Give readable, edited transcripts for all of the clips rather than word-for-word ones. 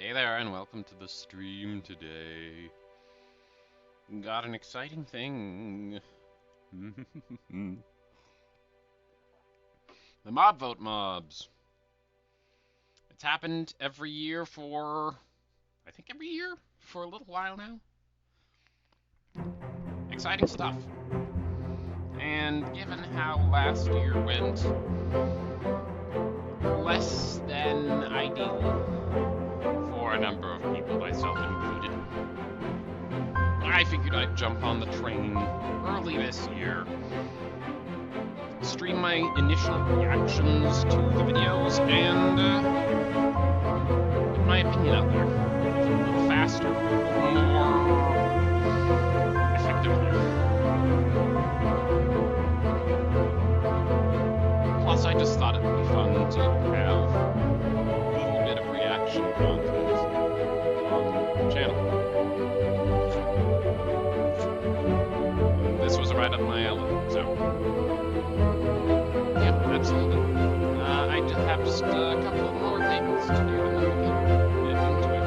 Hey there, and welcome to the stream today. Got an exciting thing. The mob vote mobs. It's happened every year for, I think every year for a little while now. Exciting stuff. And given how last year went, less than ideal for a number of people, myself included, I figured I'd jump on the train early this year, stream my initial reactions to the videos, and put my opinion out there. A little faster, a little more effectively. Plus, I just thought it would be fun to have a little bit of reaction content on the channel. This was right up my alley, so yeah, absolutely. I have just a couple of more things to do, and then we can get into it.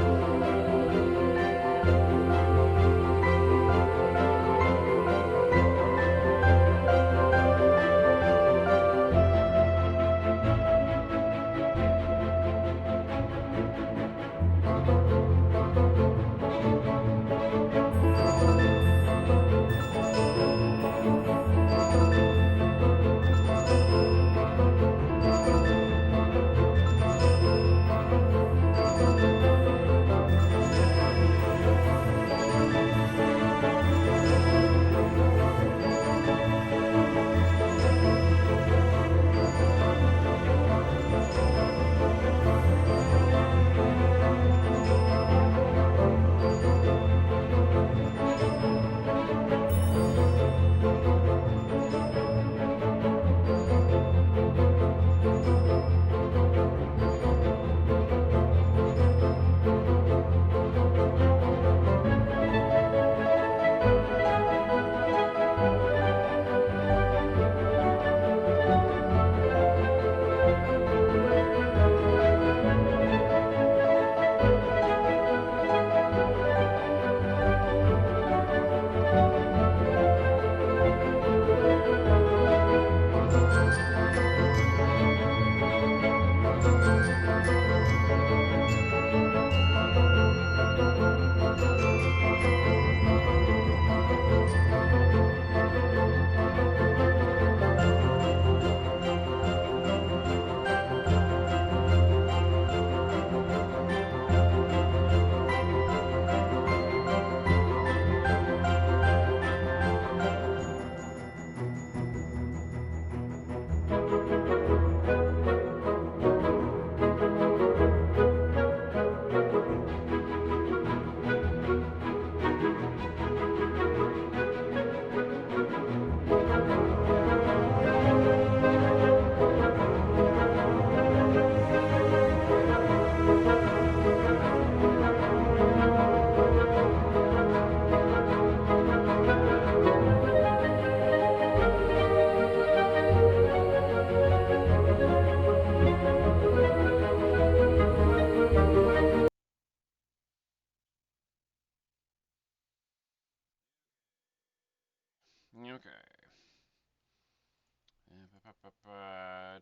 Okay.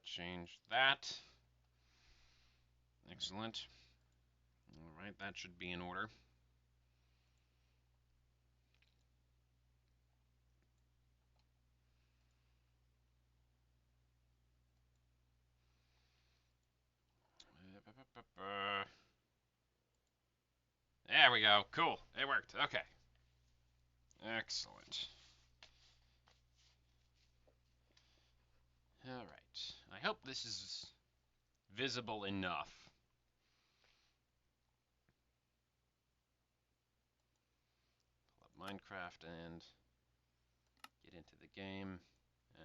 Change that. Excellent. All right, that should be in order. There we go. Cool. It worked. Okay. Excellent. All right. I hope this is visible enough. Pull up Minecraft and get into the game.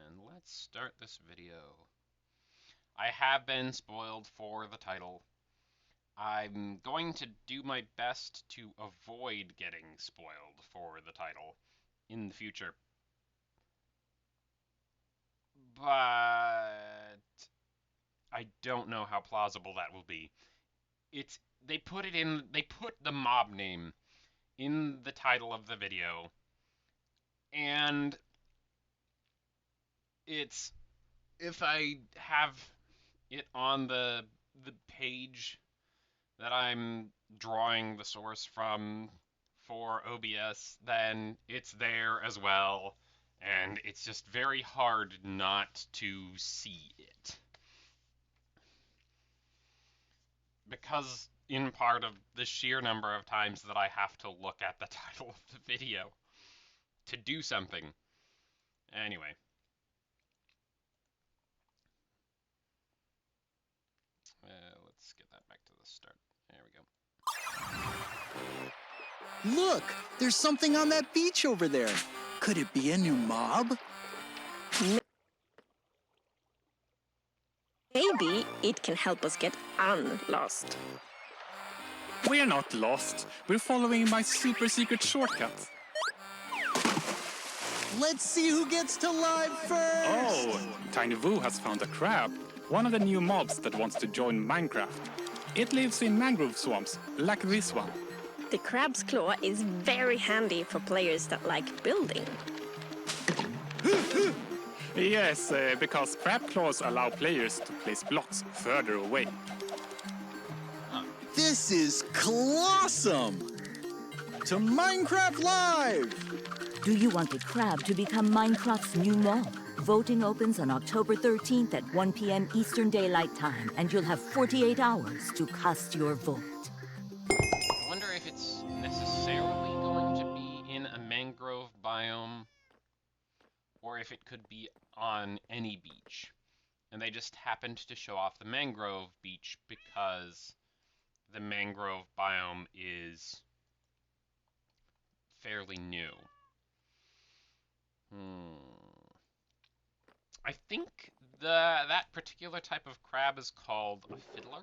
And let's start this video. I have been spoiled for the title. I'm going to do my best to avoid getting spoiled for the title in the future. But I don't know how plausible that will be. It's they put the mob name in the title of the video, and it's, if I have it on the page that I'm drawing the source from for OBS, then it's there as well, and it's just very hard not to see it. Because in part of the sheer number of times that I have to look at the title of the video to do something. Anyway. Let's get that back to the start. There we go. Look! There's something on that beach over there. Could it be a new mob? Maybe it can help us get unlost. We're not lost. We're following my super secret shortcut. Let's see who gets to live first! Oh, Tiny Woo has found a crab. One of the new mobs that wants to join Minecraft. It lives in mangrove swamps, like this one. The crab's claw is very handy for players that like building. Yes, because crab claws allow players to place blocks further away. This is clawsome! To Minecraft Live! Do you want the crab to become Minecraft's new mob? Voting opens on October 13th at 1 p.m. Eastern Daylight Time, and you'll have 48 hours to cast your vote. I wonder if it's necessarily going to be in a mangrove biome, or if it could be on any beach. And they just happened to show off the mangrove beach because the mangrove biome is fairly new. I think that particular type of crab is called a fiddler.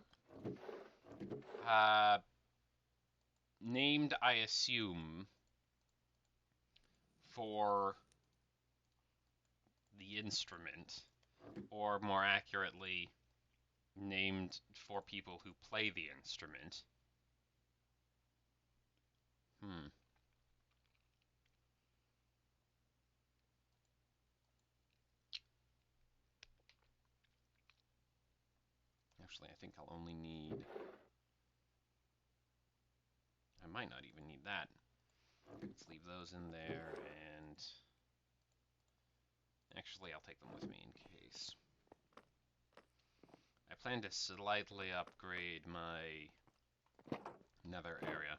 Named, I assume, for the instrument, or more accurately, named for people who play the instrument. Actually, I think I'll only need... I might not even need that. Let's leave those in there, and... Actually, I'll take them with me in case. I plan to slightly upgrade my nether area.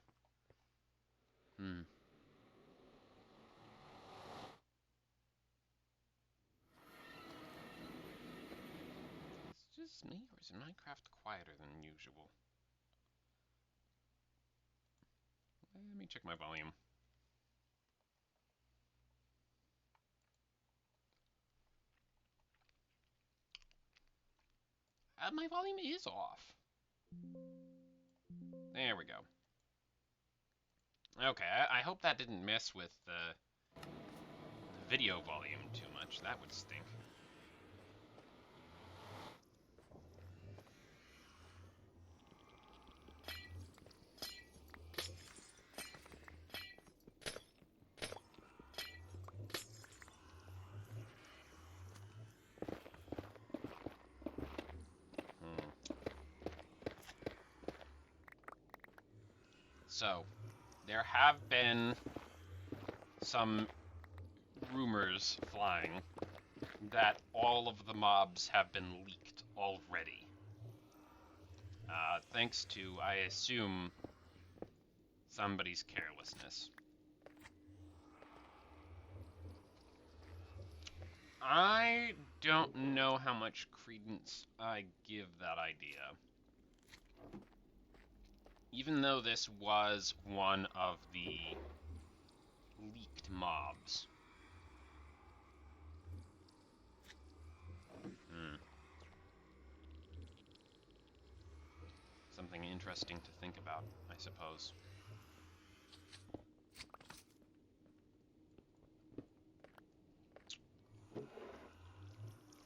Is this me, or is Minecraft quieter than usual? Let me check my volume. My volume is off. There we go. Okay, I hope that didn't mess with the video volume too much. That would stink. So, there have been some rumors flying that all of the mobs have been leaked already. Thanks to, I assume, somebody's carelessness. I don't know how much credence I give that idea. Even though this was one of the leaked mobs. Something interesting to think about, I suppose.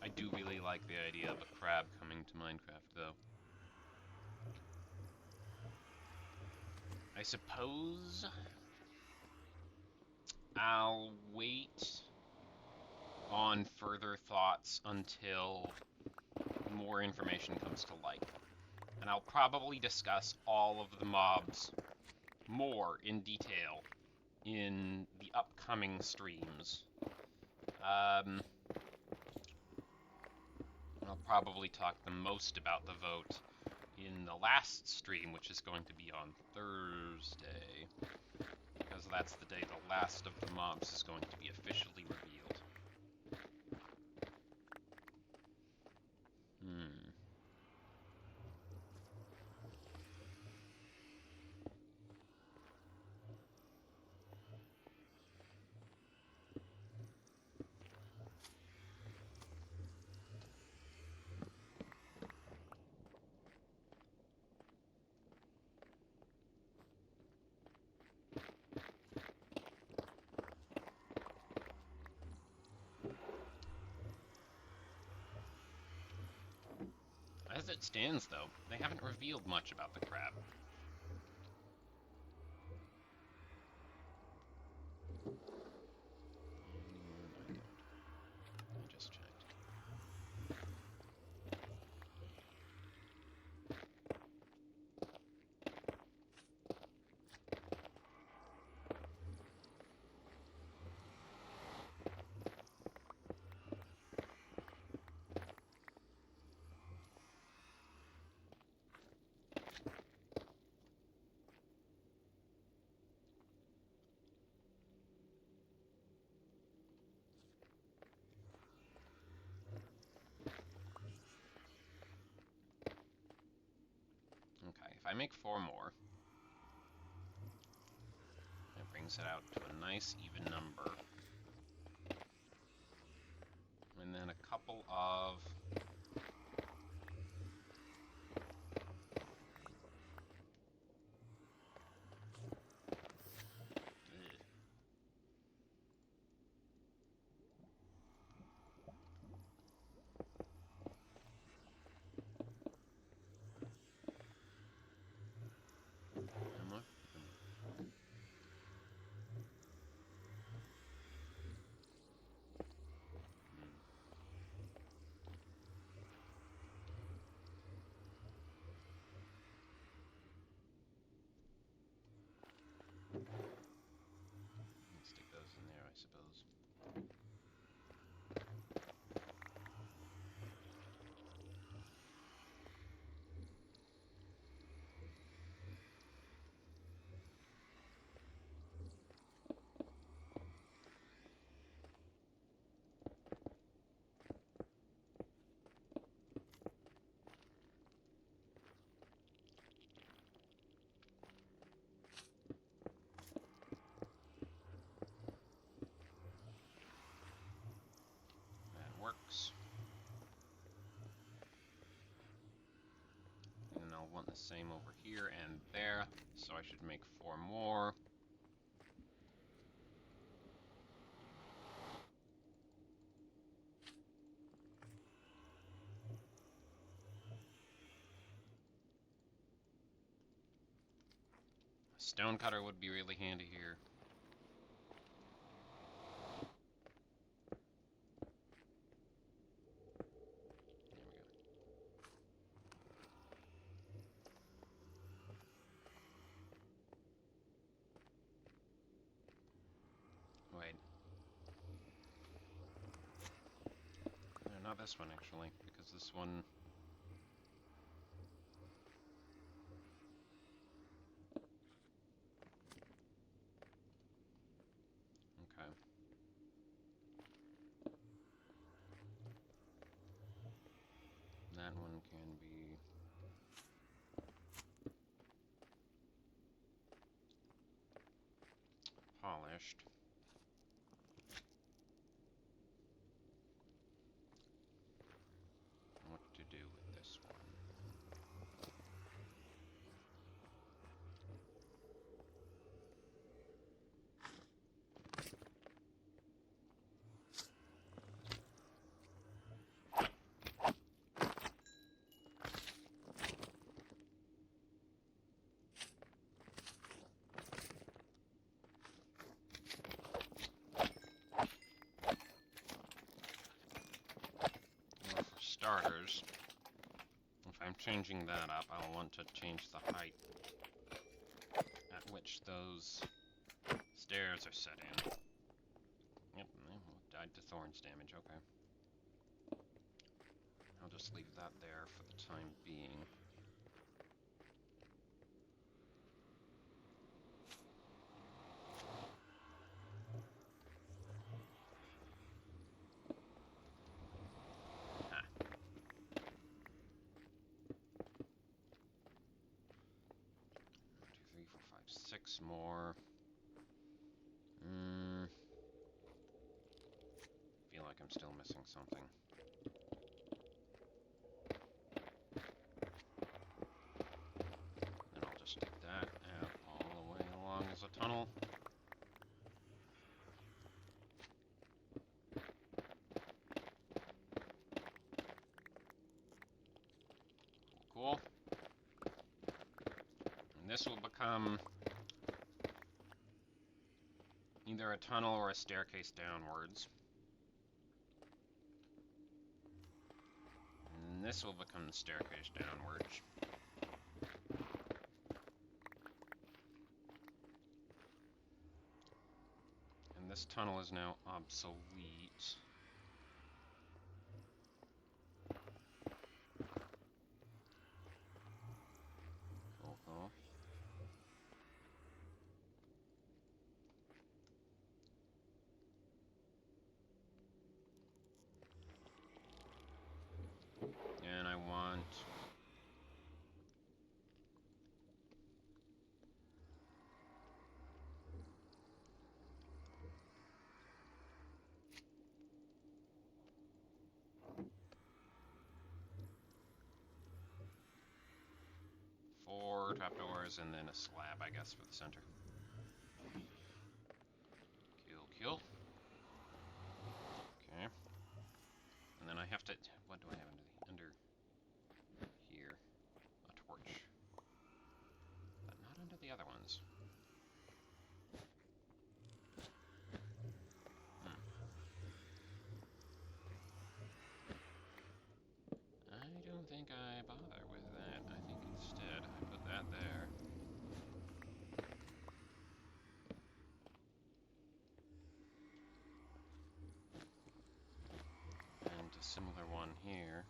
I do really like the idea of a crab coming to Minecraft, though. I suppose I'll wait on further thoughts until more information comes to light. And I'll probably discuss all of the mobs more in detail in the upcoming streams. I'll probably talk the most about the vote in the last stream, which is going to be on Thursday, because that's the day the last of the mobs is going to be officially revealed. As it stands, though, they haven't revealed much about the crab. I just checked. Okay, if I make 4 more, that brings it out to a nice even number. And then a couple of... Stick those in there, I suppose. Works. And I'll want the same over here and there, so I should make 4 more. A stonecutter would be really handy here. Wait. No, not this one, actually, because this one... Okay. That one can be... polished. What to do with this one? starters, if I'm changing that up, I'll want to change the height at which those stairs are set in. Yep, died to thorns damage, okay. I'll just leave that there for the time being. Ah. 1, 2, 3, 4, 5, 6 more. Feel like I'm still missing something. Then I'll just dig that out all the way along as a tunnel. Cool. And this will become either a tunnel or a staircase downwards. And this will become the staircase downwards. And this tunnel is now obsolete. Cool. And I want four trapdoors and then a slab, I guess, for the center. Kill. Okay. And then I have to... What do I have under here? A torch. But not under the other ones. I don't think I bother with that. I think instead I put that there. And a similar one here.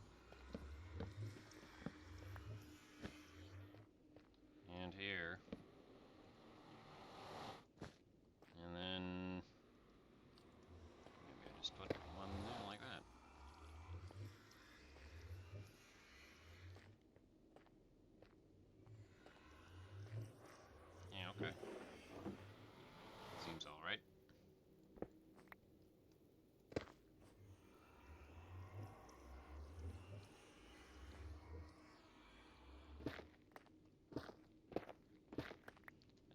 And here. And then maybe I just put one there like that. Yeah, okay. Seems alright.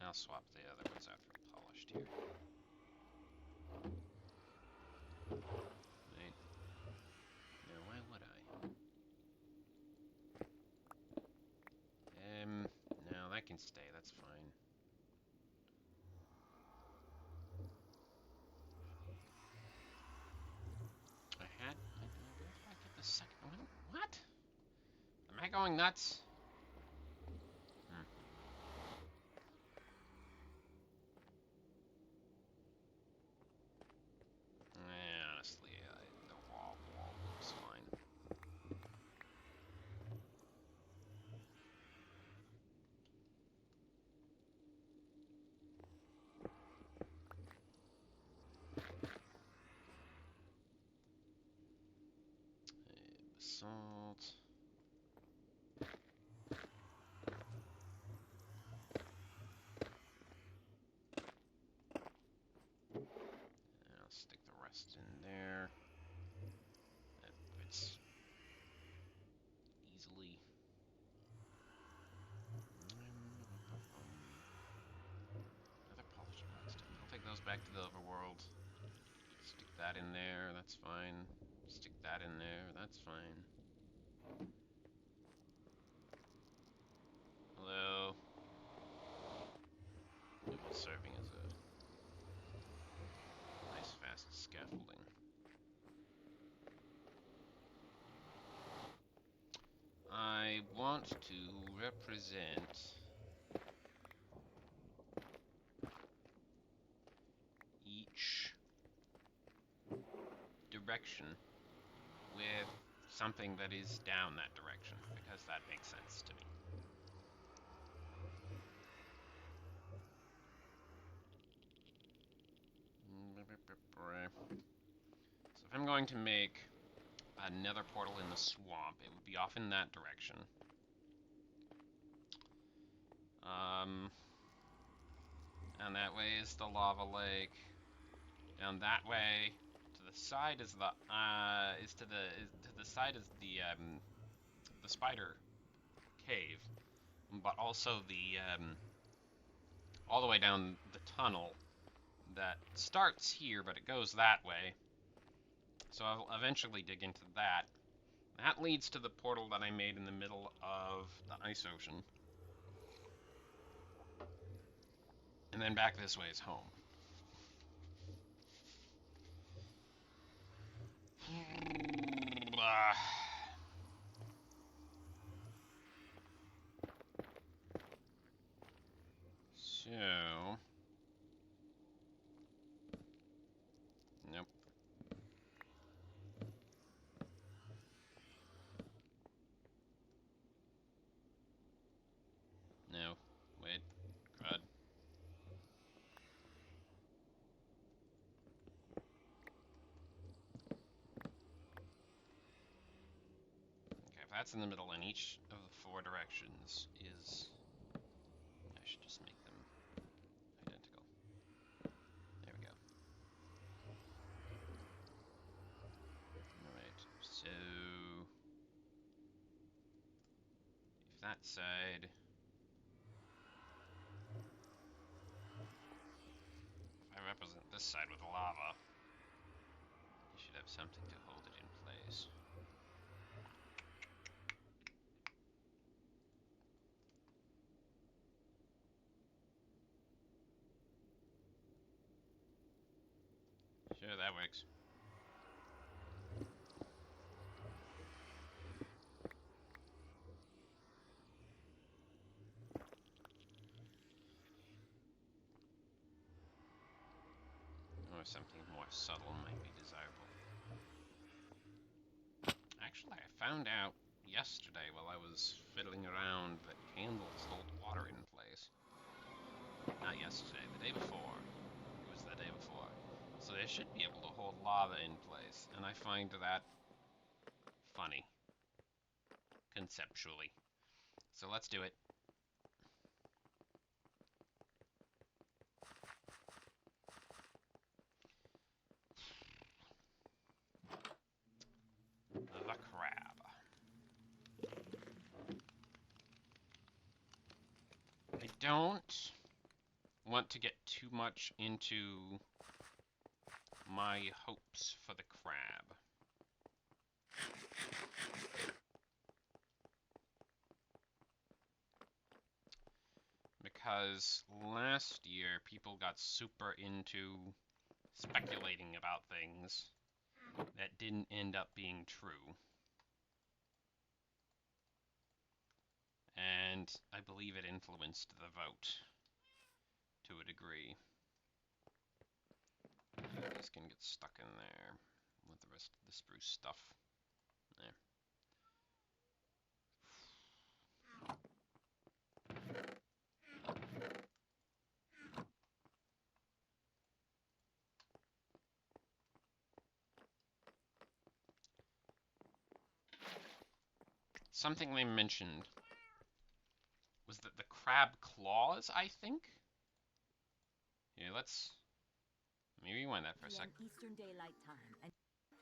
I'll swap the other ones out for polished here. Wait. No, why would I? No, that can stay, that's fine. Where did I get the second one? What? Am I going nuts? Honestly, the wall looks fine. Basalt. And I'll stick the rest in there. That fits easily. Another polished redstone. I'll take those back to the overworld. Stick that in there, that's fine. Stick that in there, that's fine. Hello. It was serving as a nice fast scaffolding. to represent each direction with something that is down that direction, because that makes sense to me. So if I'm going to make another portal in the swamp, it would be off in that direction. And that way is the lava lake. Down that way, to the side is the the spider cave, but also the all the way down the tunnel that starts here, but it goes that way. So I'll eventually dig into that. That leads to the portal that I made in the middle of the ice ocean. And then back this way is home. So... Nope. No. Wait. Crud. Okay, if that's in the middle, and each of the four directions is... I should just make them identical. There we go. Alright, so... if that side... if I represent this side with lava, you should have something to hold it in place. Sure, that works. Or something more subtle might be desirable. Actually, I found out yesterday while I was fiddling around that candles hold water in place. Not yesterday, the day before. It was the day before. So they should be able to hold lava in place, and I find that funny, conceptually. So let's do it. The crab. I don't want to get too much into my hopes for the crab. Because last year people got super into speculating about things that didn't end up being true. And I believe it influenced the vote to a degree. This can get stuck in there with the rest of the spruce stuff. There. Something they mentioned was that the crab claws, I think? Yeah, let me rewind that for a sec. Eastern Daylight Time. And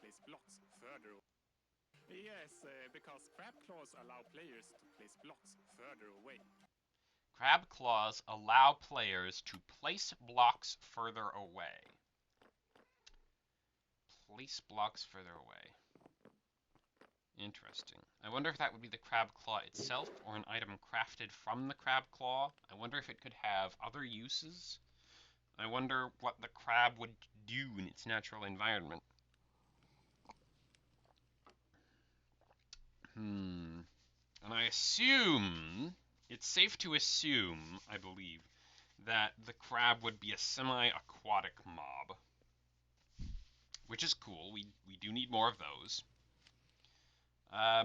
Place blocks further. Yes, because crab claws allow players to place blocks further away. Crab claws allow players to place blocks further away. Place blocks further away. Interesting. I wonder if that would be the crab claw itself or an item crafted from the crab claw. I wonder if it could have other uses. I wonder what the crab would do in its natural environment. And I assume, it's safe to assume, I believe, that the crab would be a semi-aquatic mob, which is cool. We do need more of those. I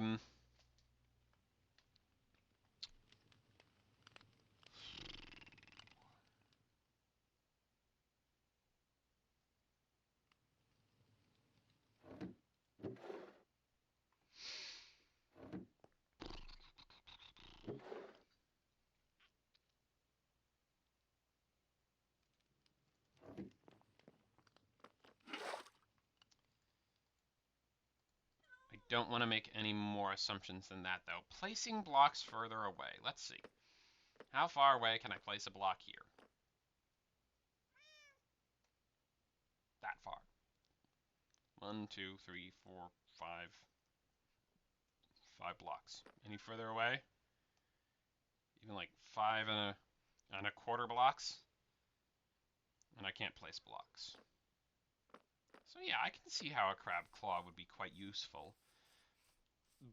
don't want to make any more assumptions than that, though. Placing blocks further away. Let's see. How far away can I place a block here? That far. 1, 2, 3, 4, 5. 5 blocks. Any further away? Even like 5 and a quarter blocks? And I can't place blocks. So yeah, I can see how a crab claw would be quite useful.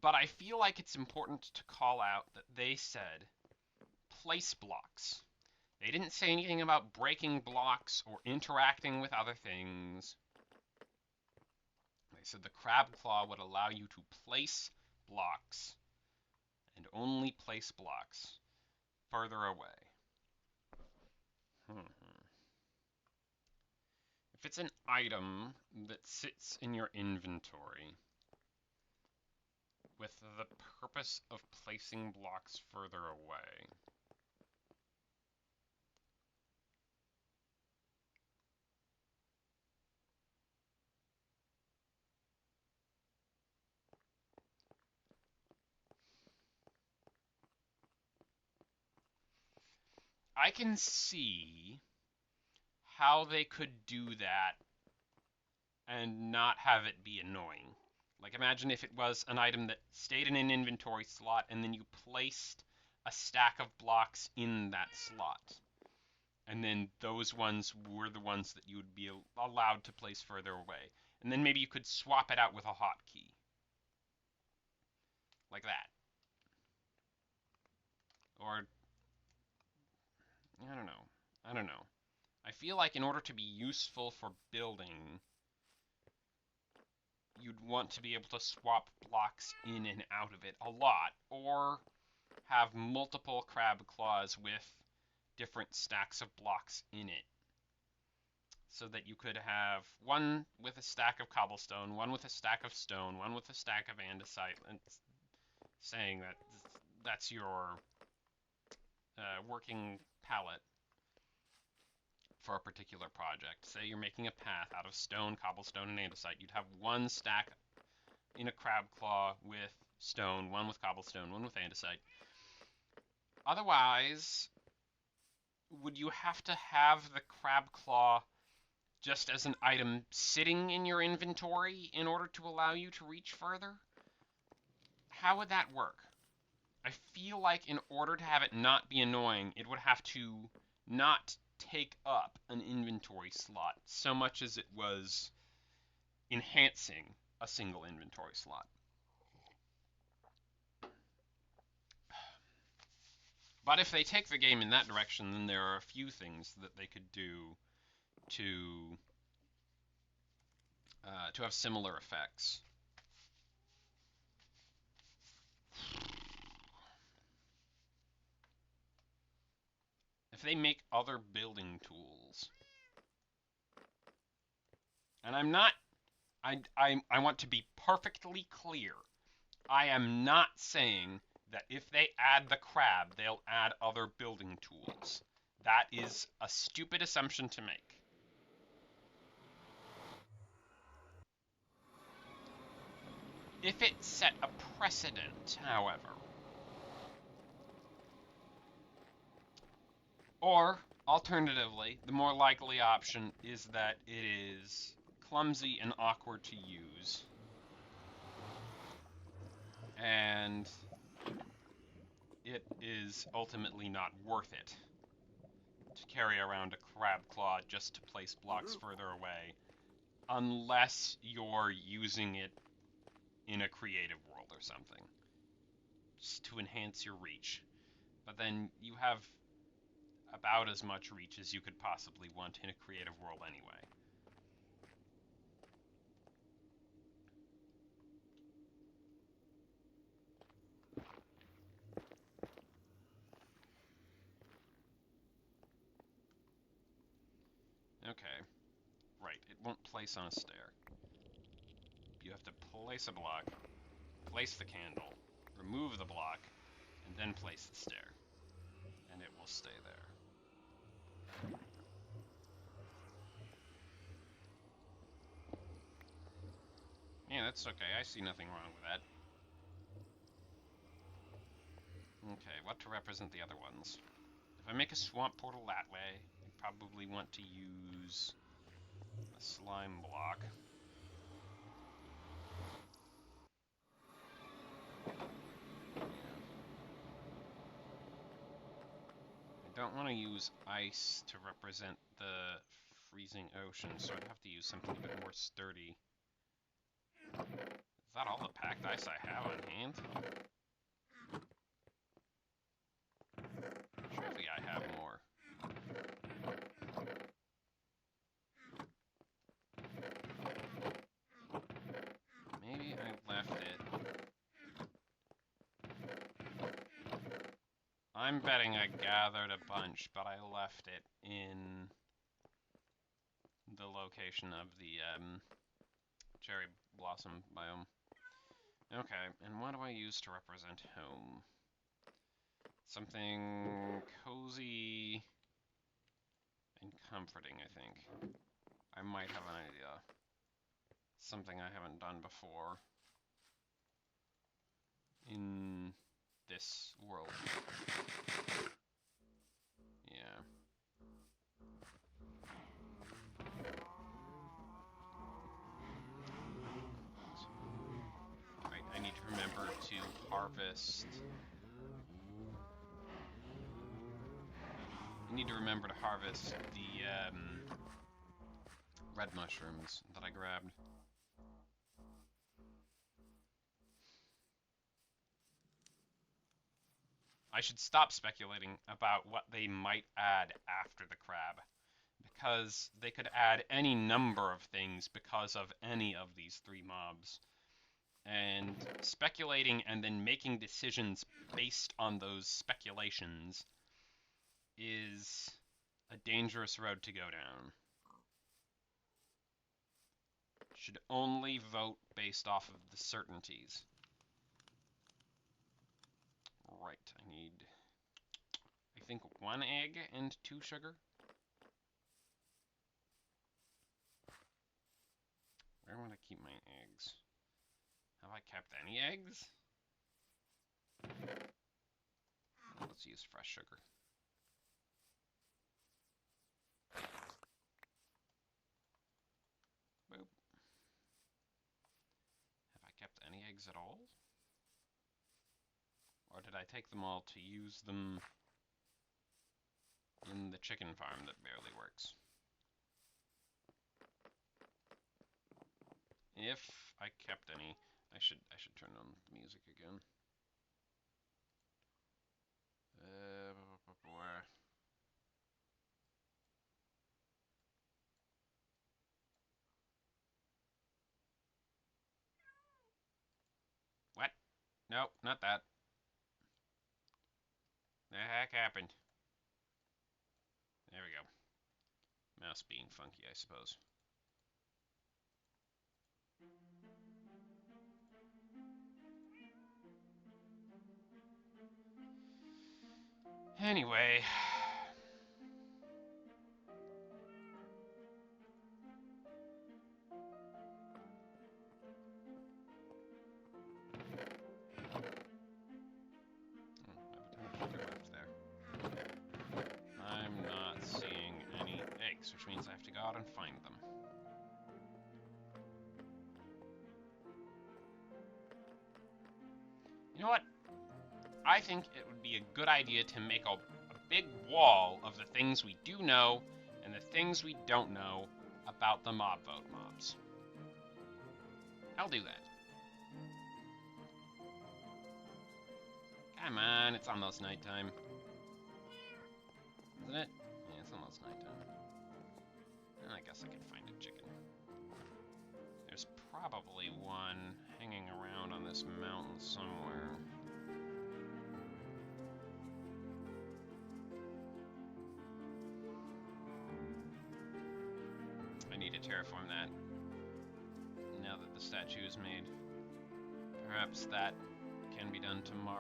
But I feel like it's important to call out that they said place blocks. They didn't say anything about breaking blocks or interacting with other things. They said the crab claw would allow you to place blocks, and only place blocks further away. If it's an item that sits in your inventory with the purpose of placing blocks further away, I can see how they could do that and not have it be annoying. Like, imagine if it was an item that stayed in an inventory slot and then you placed a stack of blocks in that slot. And then those ones were the ones that you would be allowed to place further away. And then maybe you could swap it out with a hotkey. Like that. Or, I don't know. I feel like in order to be useful for building, you'd want to be able to swap blocks in and out of it a lot, or have multiple crab claws with different stacks of blocks in it, so that you could have one with a stack of cobblestone, one with a stack of stone, one with a stack of andesite, and saying that that's your working palette for a particular project. Say you're making a path out of stone, cobblestone, and andesite. You'd have one stack in a crab claw with stone, one with cobblestone, one with andesite. Otherwise, would you have to have the crab claw just as an item sitting in your inventory in order to allow you to reach further? How would that work? I feel like in order to have it not be annoying, it would have to not take up an inventory slot so much as it was enhancing a single inventory slot. But if they take the game in that direction, then there are a few things that they could do to have similar effects. If they make other building tools, and I want to be perfectly clear, I am not saying that if they add the crab, they'll add other building tools. That is a stupid assumption to make. If it set a precedent, however, or alternatively, the more likely option is that it is clumsy and awkward to use, and it is ultimately not worth it to carry around a crab claw just to place blocks further away, unless you're using it in a creative world or something. to enhance your reach. But then you have about as much reach as you could possibly want in a creative world anyway. Okay, right, it won't place on a stair. You have to place a block, place the candle, remove the block, and then place the stair. And it will stay there. Yeah, that's okay. I see nothing wrong with that. Okay, what to represent the other ones? If I make a swamp portal that way, I probably want to use a slime block. I don't want to use ice to represent the freezing ocean, so I'd have to use something a bit more sturdy. Is that all the packed ice I have on hand? Surely I have more. Maybe I left it. I'm betting I gathered a bunch, but I left it in the location of the cherry blossom biome. Okay, and what do I use to represent home? Something cozy and comforting, I think. I might have an idea. Something I haven't done before in this world. Yeah. Right, I need to remember to harvest. I need to remember to harvest the red mushrooms that I grabbed. I should stop speculating about what they might add after the crab, because they could add any number of things because of any of these three mobs. And speculating and then making decisions based on those speculations is a dangerous road to go down. Should only vote based off of the certainties. Right, I need, I think, 1 egg and 2 sugar. Where would I keep my eggs? Have I kept any eggs? Let's use fresh sugar. Boop. Have I kept any eggs at all? Or did I take them all to use them in the chicken farm that barely works? If I kept any, I should turn on the music again. Where? What? Nope, not that. The heck happened? There we go. Mouse being funky, I suppose. Anyway. I'm not seeing any eggs, which means I have to go out and find them. You know what? I think it would be a good idea to make a big wall of the things we do know and the things we don't know about the mob vote mobs. I'll do that. Come on, it's almost nighttime. Isn't it? Yeah, it's almost nighttime. I guess I can find a chicken. There's probably one hanging around on this mountain somewhere. I need to terraform that now that the statue is made. Perhaps that can be done tomorrow.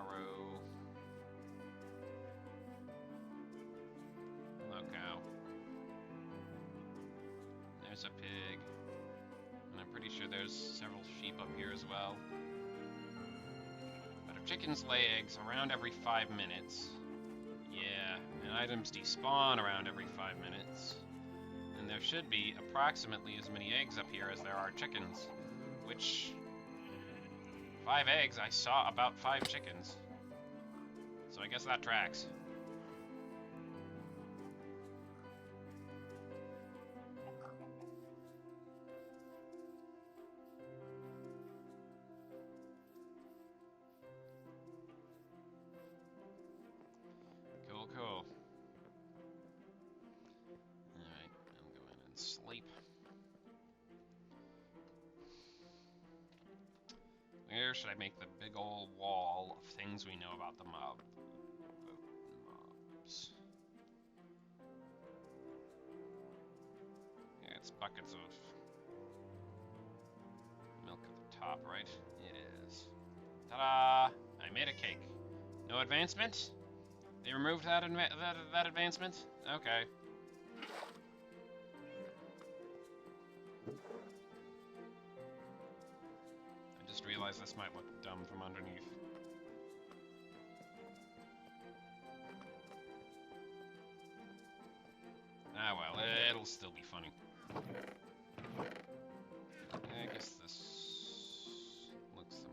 Hello, cow. There's a pig. And I'm pretty sure there's several sheep up here as well. But if chickens lay eggs around every 5 minutes, yeah, and items despawn around every 5 minutes, then there should be approximately as many eggs up here as there are chickens, which 5 eggs, I saw about 5 chickens. So I guess that tracks. Cool, cool. Alright, I'm going and sleep. Where should I make the big old wall of things we know about the mobs? Yeah, it's buckets of milk at the top, right? It is. Ta-da! I made a cake. No advancement? They removed that advancement? Okay. I just realized this might look dumb from underneath. Ah well, it'll still be funny. I guess this looks the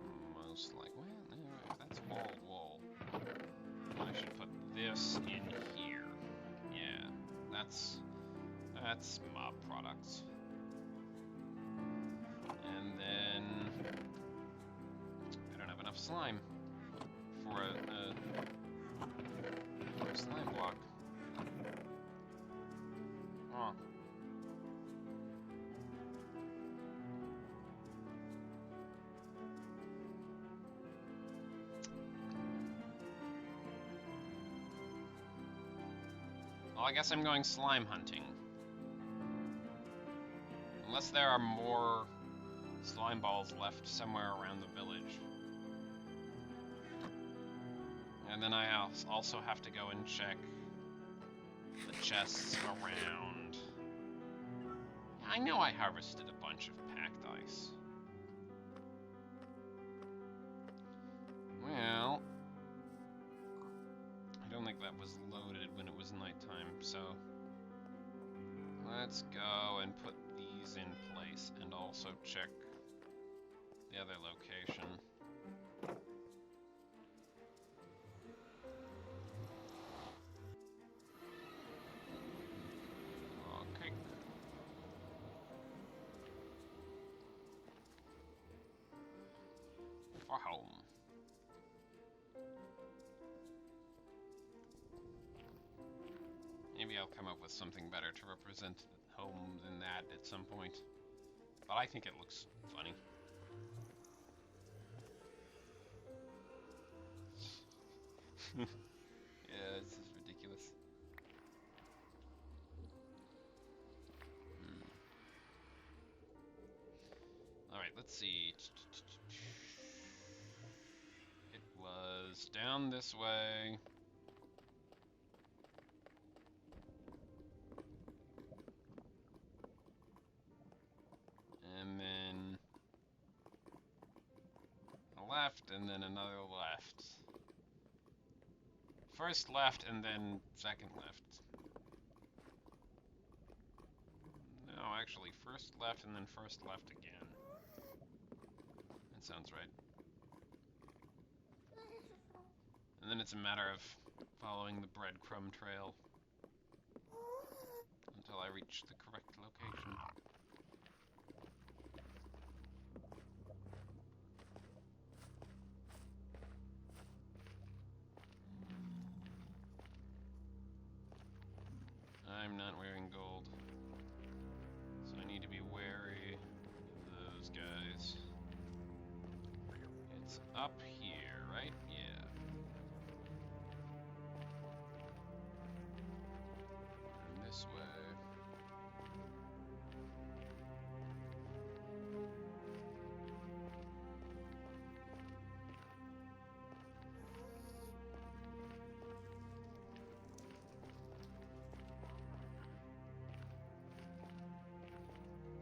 most like... Well, no, that's all wool. I should put this in here. Yeah, that's mob products. And then I don't have enough slime for a slime block. Huh. Well, I guess I'm going slime hunting. Unless there are more slime balls left somewhere around the village. And then I also have to go and check the chests around. I know I harvested a bunch of packed ice. Well, I don't think that was loaded when it was nighttime, so let's go and put these in place and also check the other location. Okay. For home. Maybe I'll come up with something better to represent home than that at some point. But I think it looks funny. Yeah, this is ridiculous. Alright, let's see. It was down this way. And then a left, and then another left. First left, and then second left. No, actually, first left, and then first left again. That sounds right. And then it's a matter of following the breadcrumb trail until I reach the correct location. I'm not wearing gold. So I need to be wary of those guys. It's up here, right? Yeah. And this way.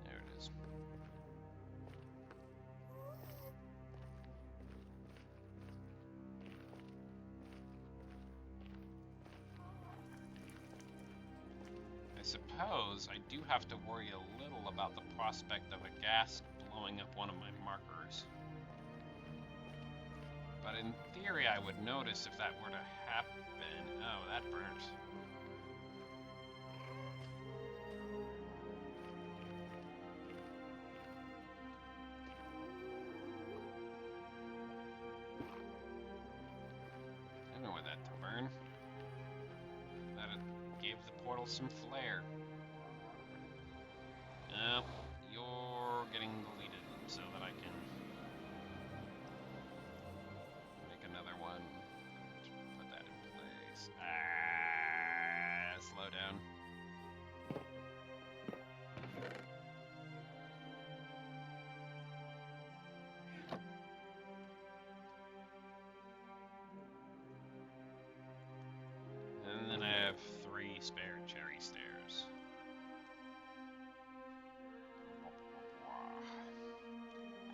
There it is. I suppose I do have to worry a little about the prospect of a gas blowing up one of my markers. But in theory, I would notice if that were to happen. Oh, that burnt. I don't know what that to burn. That it gave the portal some flair. No, you're getting deleted so that I can make another one to put that in place. Slow down. And then I have 3 spare cherry stairs.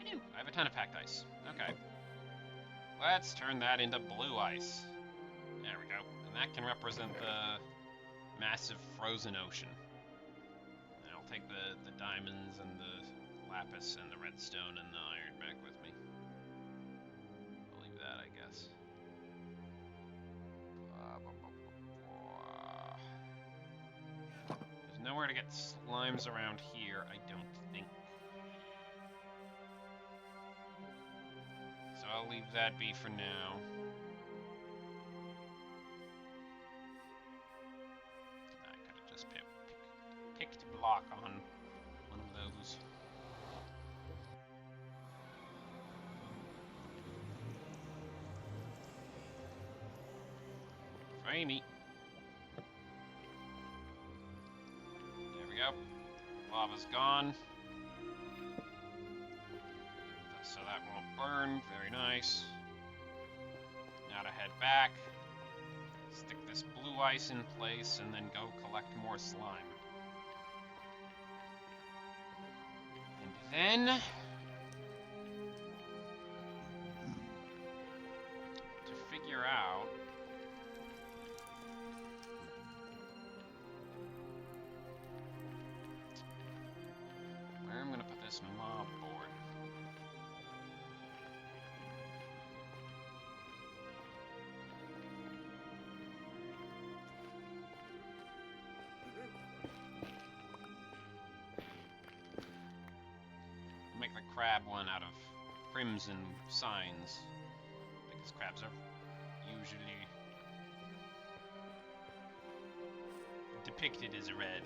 I have a ton of packed ice. Okay. Let's turn that into blue ice. There we go. And that can represent the massive frozen ocean. And I'll take the diamonds and the lapis and the redstone and the iron back with me. I'll leave that, I guess. There's nowhere to get slimes around here, I don't think. So I'll leave that be for now. I could have just picked block on one of those. Framey. There we go. Lava's gone. So that won't burn. Very nice. Now to head back. Stick this blue ice in place and then go collect more slime. And then to figure out where I'm gonna put this mob board. Make the crab one out of crimson signs, because crabs are usually depicted as red.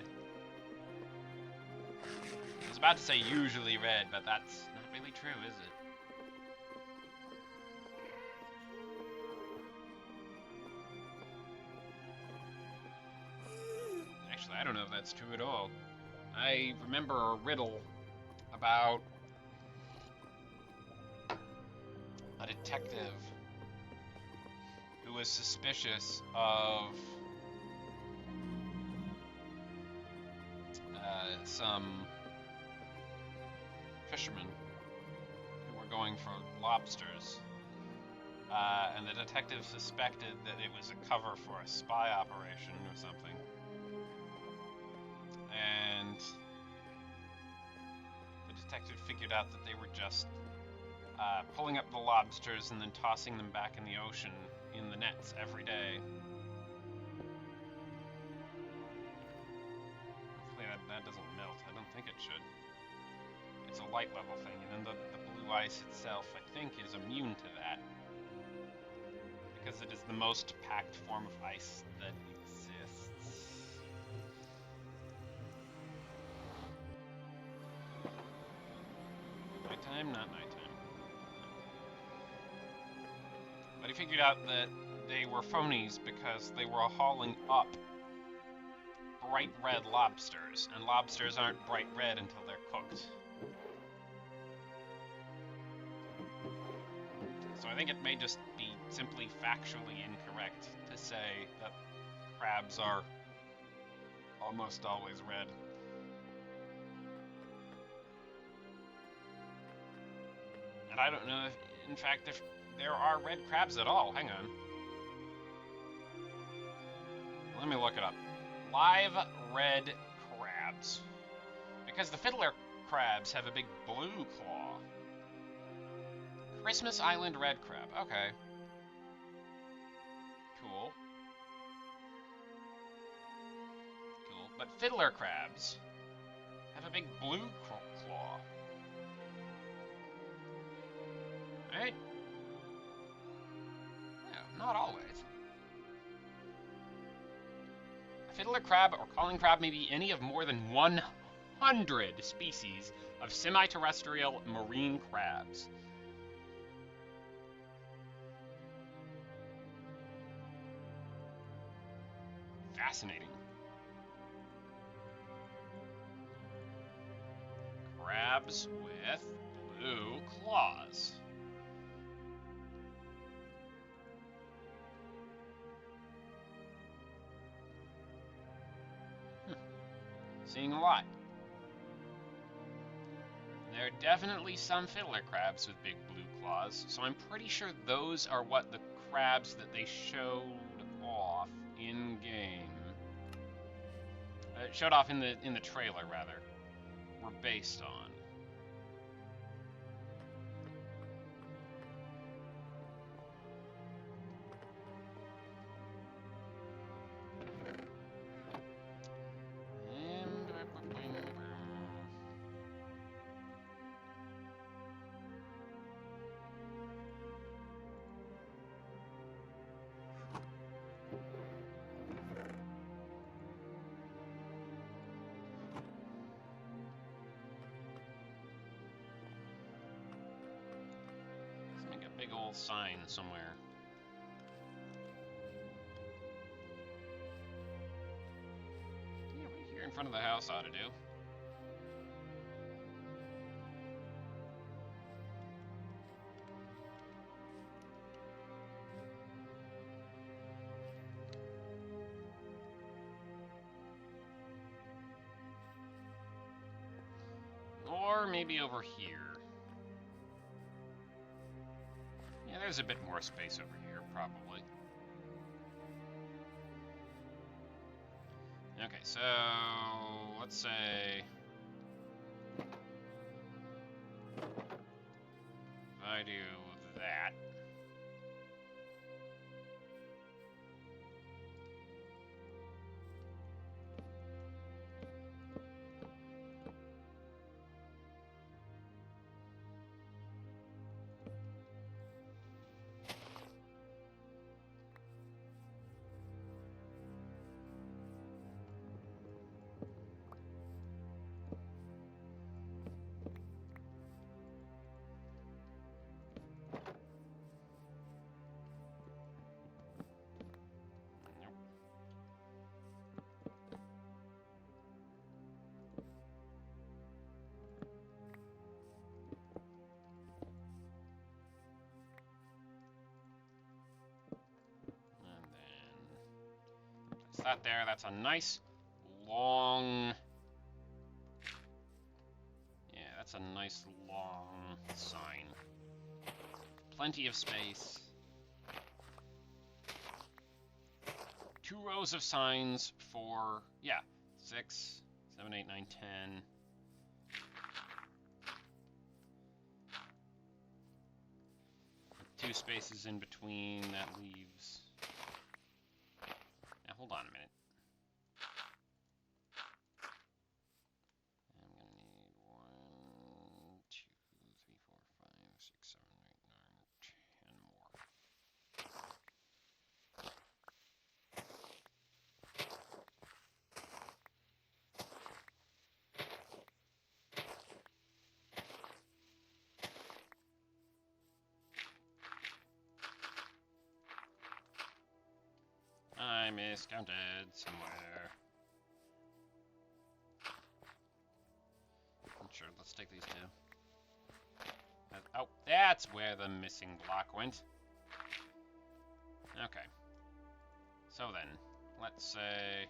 I was about to say usually red, but that's not really true, is it? Actually, I don't know if that's true at all. I remember a riddle about a detective who was suspicious of some fishermen who were going for lobsters. And the detective suspected that it was a cover for a spy operation or something. And the detective figured out that they were just pulling up the lobsters and then tossing them back in the ocean in the nets every day. Hopefully that doesn't melt. I don't think it should. It's a light level thing, and then the blue ice itself, I think, is immune to that. Because it is the most packed form of ice that exists. daytime, not nighttime. But he figured out that they were phonies because they were hauling up bright red lobsters, and lobsters aren't bright red until they're cooked. So I think it may just be simply factually incorrect to say that crabs are almost always red. And I don't know if, in fact, if there are red crabs at all. Hang on. Let me look it up. Live red crabs. Because the fiddler crabs have a big blue claw. Christmas Island red crab. Okay. Cool. Cool. But fiddler crabs have a big blue claw. Right? No, not always. A fiddler crab or calling crab may be any of more than 100 species of semi-terrestrial marine crabs. Fascinating. Crabs with blue claws. Seeing a lot. There are definitely some fiddler crabs with big blue claws, so I'm pretty sure those are what the crabs that they showed off in game, showed off in the trailer rather, were based on. Big old sign somewhere. Yeah, right here in front of the house ought to do. Or maybe over here. Yeah, there's a bit more space over here, probably. Okay, so let's say if I do that. That there, that's a nice long, yeah, that's a nice long sign. Plenty of space. 2 rows of signs for, yeah, 6, 7, 8, 9, 10. Two spaces in between, that leaves. Now, hold on a minute. I'm going to need 1, 2, 3, 4, 5, 6, 7, 8, 9, 10 more. I miscounted somewhere. Sure, let's take these two. Oh, that's where the missing block went. Okay. So then, let's say...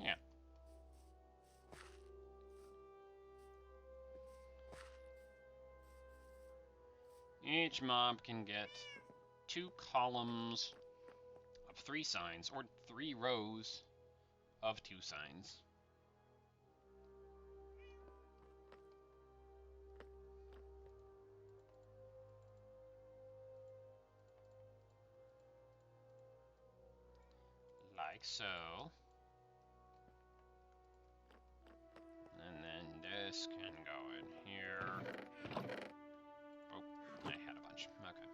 yeah. Each mob can get 2 columns of 3 signs, or 3 rows of 2 signs. Like so. And then this can go in here. Oh, I had a bunch. Okay.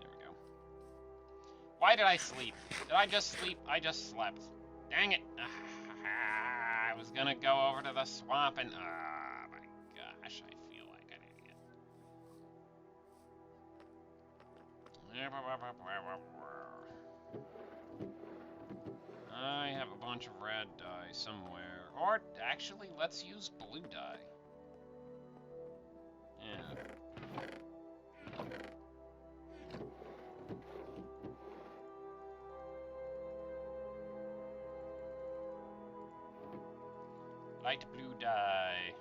There we go. Why did I sleep? Did I just sleep? I just slept. Dang it. I was gonna go over to the swamp and... Ah, my gosh, I feel like an idiot. I have a bunch of red dye somewhere. Or, actually, let's use blue dye. Yeah. Light blue dye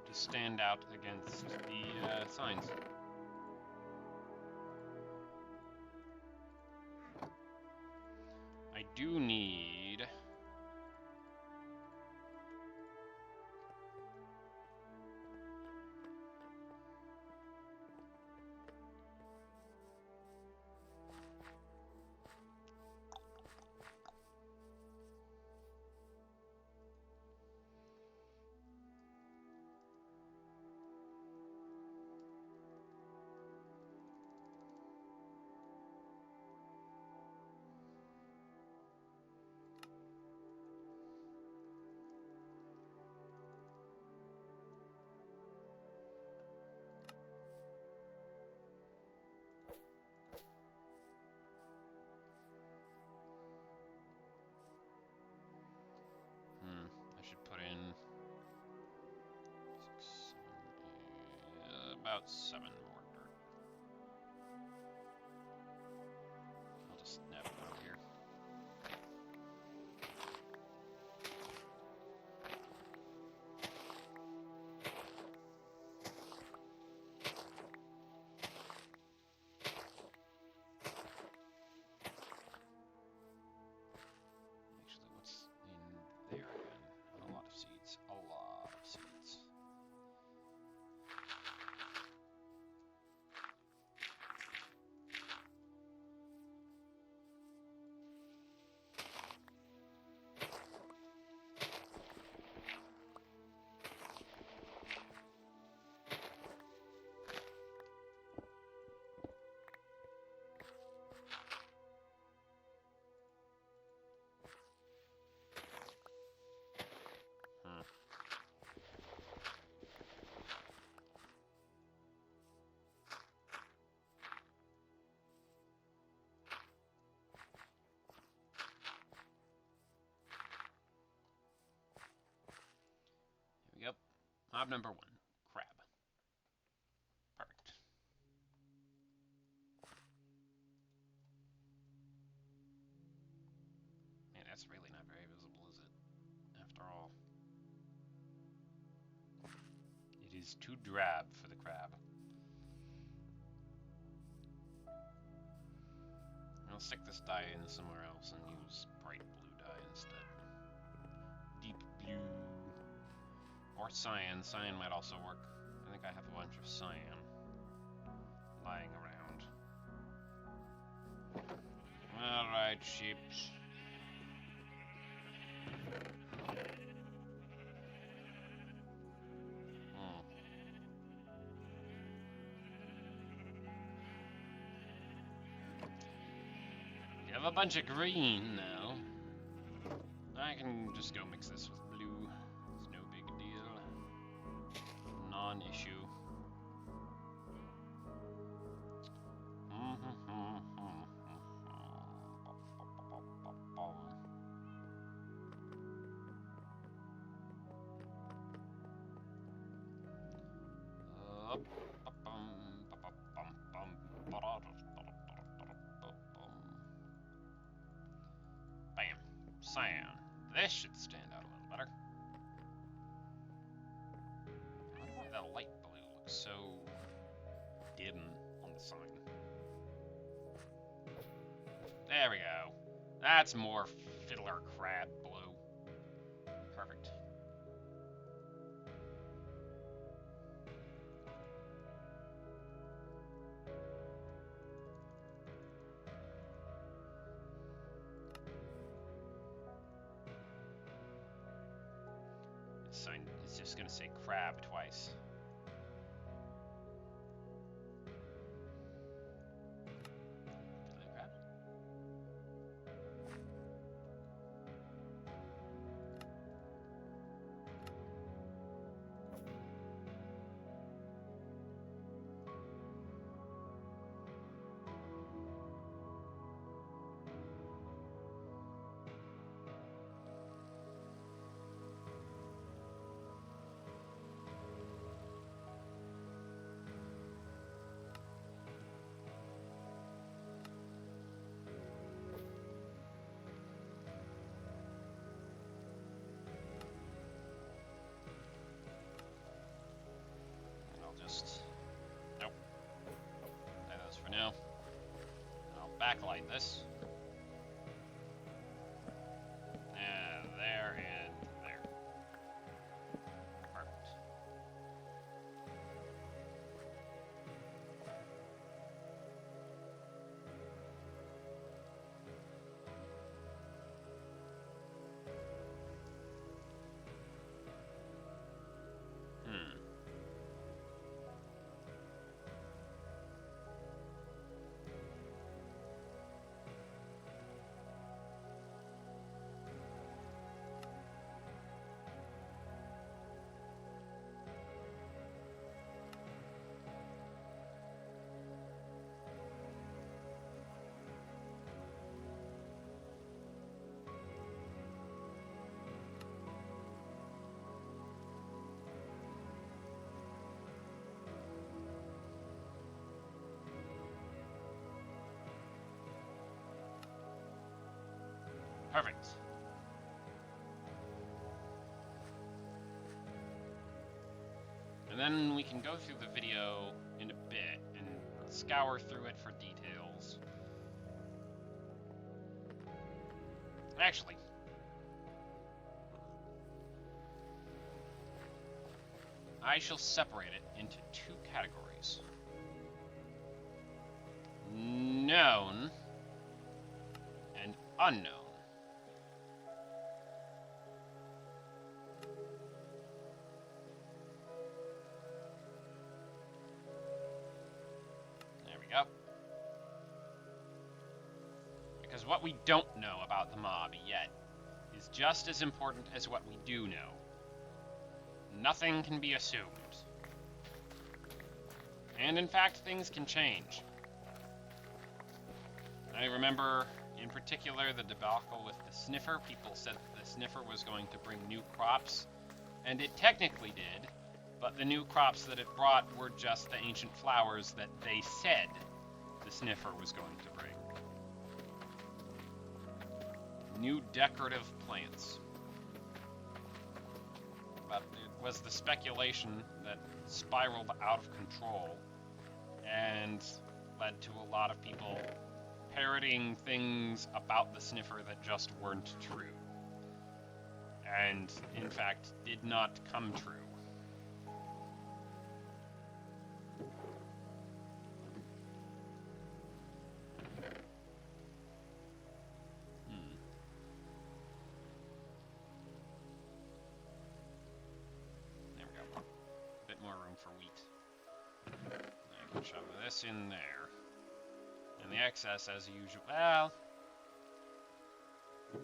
to stand out against the signs. I do need... I should put in 6, 7, 8, about 7 more dirt. I'll just nab it over here. Actually, what's in there again? A lot of seeds. A lot of seeds. Yep. Mob number 1. Crab. Perfect. Man, that's really not very visible, is it? After all. It is too drab for the crab. I'll stick this dye in somewhere else and use bright blue dye instead. Deep blue. Or cyan. Cyan might also work. I think I have a bunch of cyan lying around. Alright, sheeps. You have a bunch of green now. I can just go mix this with blue. It's no big deal. Non-issue. Bam. Cyan. This should stand out a little better. I wonder why that light blue looks so dim on the sign. There we go. That's more fiddler crab blue. Perfect. Sign is just gonna say crab twice. Fiddler crab? Nope. Lay those for now. I'll backlight this. And there and there. Perfect. Perfect. And then we can go through the video in a bit and scour through it for details. Actually, I shall separate it into two categories. Known and unknown. There we go. Because what we don't know about the mob yet is just as important as what we do know. Nothing can be assumed. And in fact, things can change. I remember, in particular, the debacle with the sniffer. People said that the sniffer was going to bring new crops, and it technically did, but the new crops that it brought were just the ancient flowers that they said the sniffer was going to bring. New decorative plants. But it was the speculation that spiraled out of control and led to a lot of people parroting things about the sniffer that just weren't true. And, in fact, did not come true. There we go. A bit more room for wheat. I can shove this in there. And the excess, as usual. Well, 1,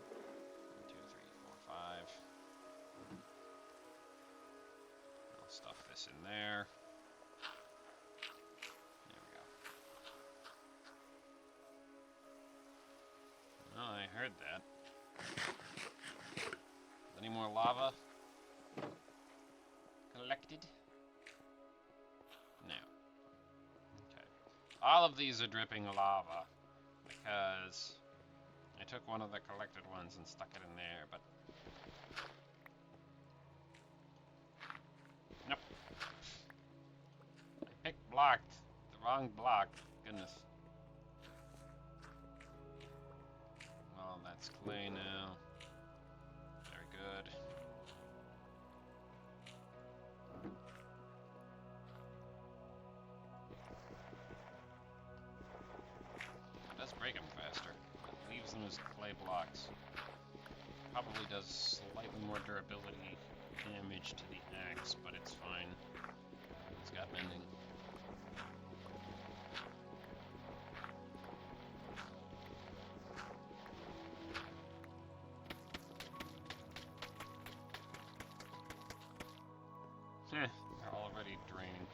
2, 3, 4, 5. I'll stuff this in there. There we go. Oh, I heard that. Any more lava collected? No. Okay. All of these are dripping lava because I took one of the collected ones and stuck it in there, but nope. I picked blocked. The wrong block. Goodness. Well, that's clay now. Very good. It does break them faster. It leaves them as clay blocks. Probably does slightly more durability damage to the axe, but it's fine. It's got mending. They're already draining.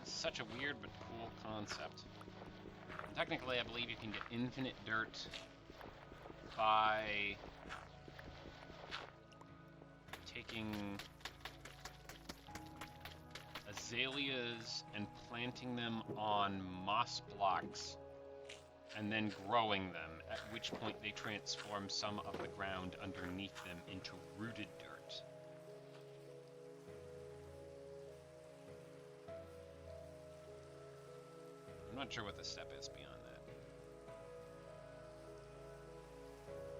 It's such a weird but cool concept. Technically, I believe you can get infinite dirt by taking azaleas and planting them on moss blocks and then growing them, at which point they transform some of the ground underneath them into rooted dirt. I'm not sure what the step is beyond that.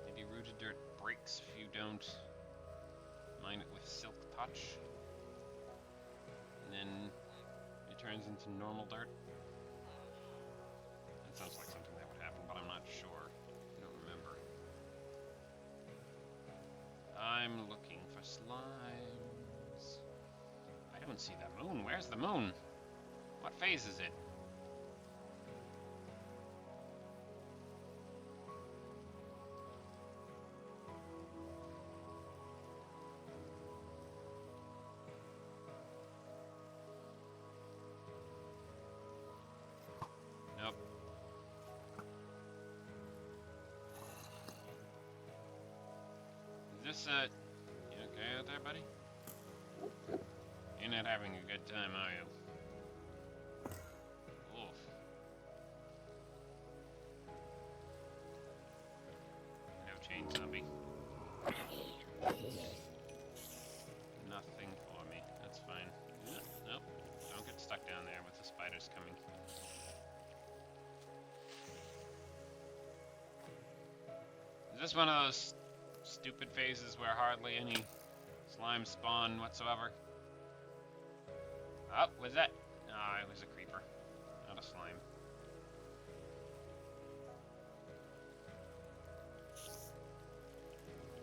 Maybe rooted dirt breaks if you don't mine it with silk touch. And then it turns into normal dirt. That sounds like something that would happen, but I'm not sure. I don't remember. I'm looking for slimes. I don't see the moon. Where's the moon? What phase is it? Nope. Is this you okay out there, buddy? You're not having a good time, are you? Oof. No chain zombie. Nothing for me. That's fine. Nope. Don't get stuck down there with the spiders coming. Is this one of those stupid phases where hardly any slime spawn whatsoever? Oh, was that? Ah, it was a creeper, not a slime.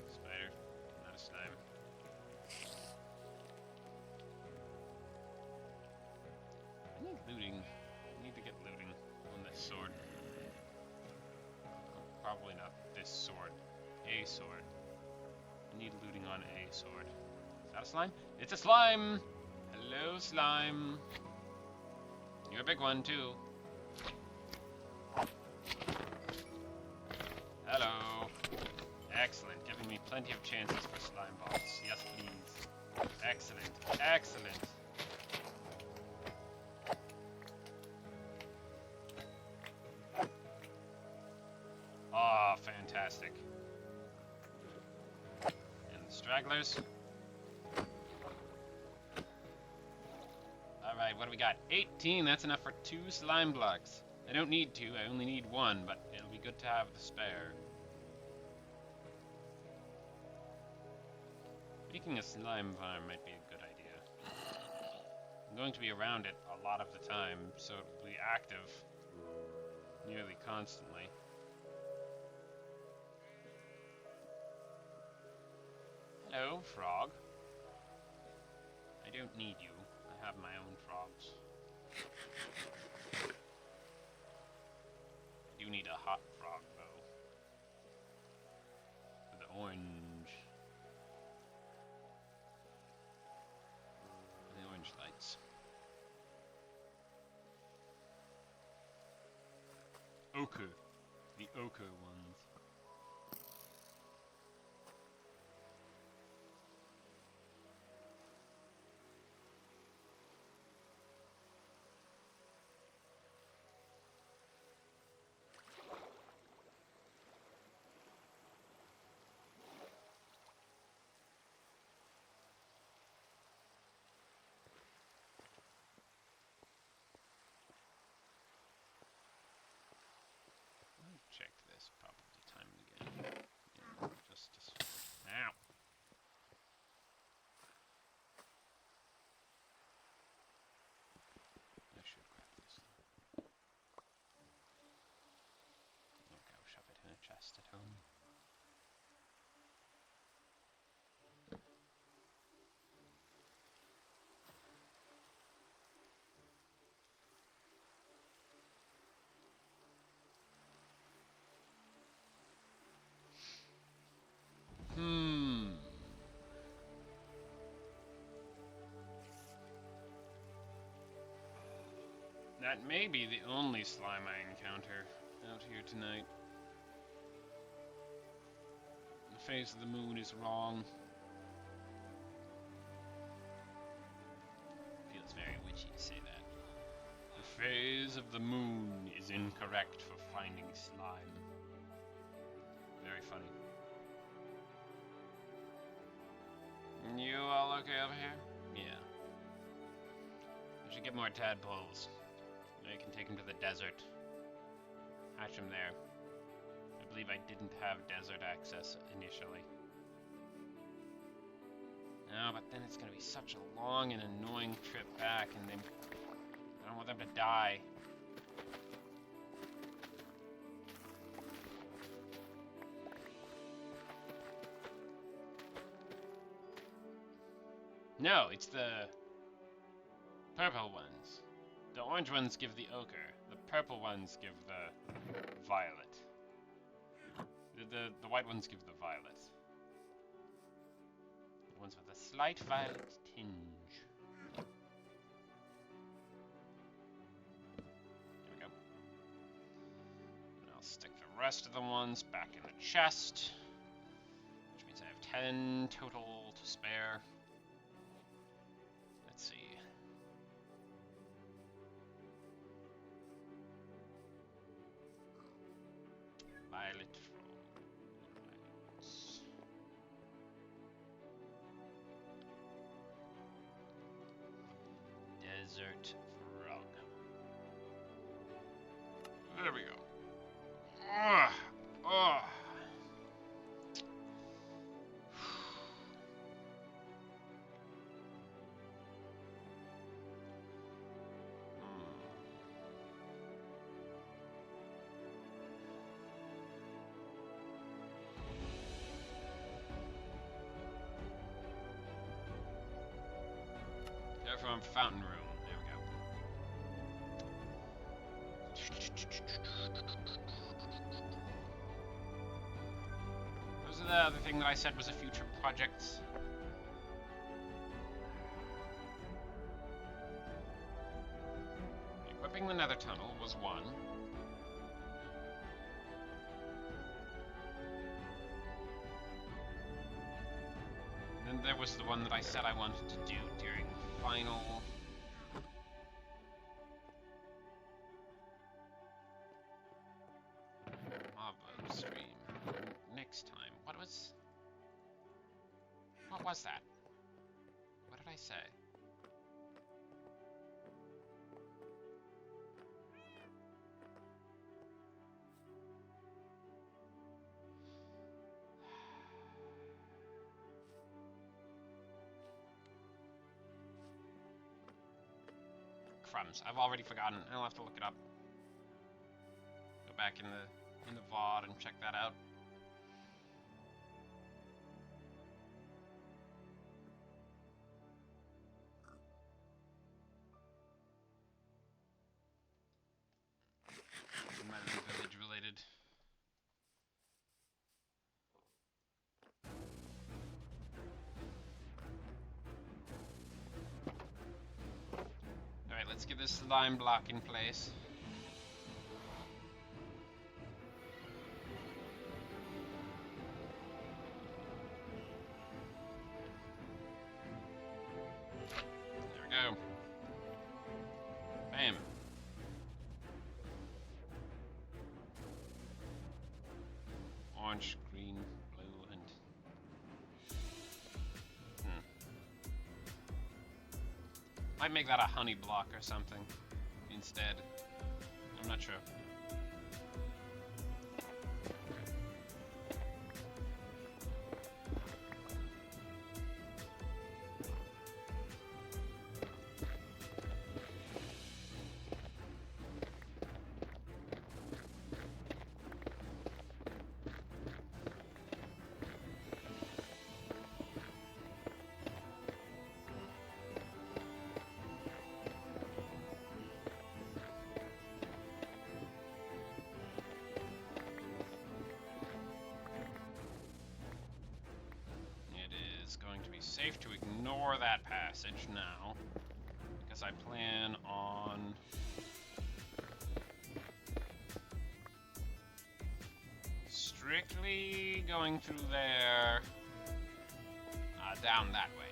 Spider, not a slime. I need looting. I need to get looting on this sword. Probably not this sword. A sword. I need looting on a sword. Is that a slime? It's a slime! Hello, slime. You're a big one, too. Hello. Excellent. Giving me plenty of chances for slime balls. Yes, please. Excellent. Excellent. Ah, fantastic. And the stragglers. Alright, what do we got? 18, that's enough for 2 slime blocks. I don't need 2, I only need 1, but it'll be good to have the spare. Making a slime farm might be a good idea. I'm going to be around it a lot of the time, so it'll be active nearly constantly. Hello, frog. I don't need you. I have my own frogs. I do need a hot frog, though. With orange. The orange lights. Ochre. The ochre ones. Check this probably time and again. Yeah, just to sort of... Ow! I should grab this. I'll go shove it in a chest at home. That may be the only slime I encounter out here tonight. The phase of the moon is wrong. Feels very witchy to say that. The phase of the moon is incorrect for finding slime. Very funny. You all okay over here? Yeah. I should get more tadpoles. I can take them to the desert. Hatch them there. I believe I didn't have desert access initially. No, but then it's gonna be such a long and annoying trip back, and then I don't want them to die. No, it's the purple ones. The orange ones give the ochre. The purple ones give the violet. The white ones give the violet. The ones with a slight violet tinge. There we go. And I'll stick the rest of the ones back in the chest. Which means I have 10 total to spare. Let's see. Violet frogs. Desert frog. There we go. Ugh. Ugh. From fountain room. There we go. Those are the other thing that I said was a future project. Equipping the nether tunnel was one. And then there was the one that I said I wanted to do during the final mob stream next time. What was that? What did I say? Crumbs. I've already forgotten. I'll have to look it up. Go back in the VOD and check that out. Might be village related. Alright, let's get this slime block in place. There we go. Bam. Orange, green, blue, and... Might make that a honey block or something instead. I'm not sure. Going to be safe to ignore that passage now, because I plan on strictly going through there, down that way.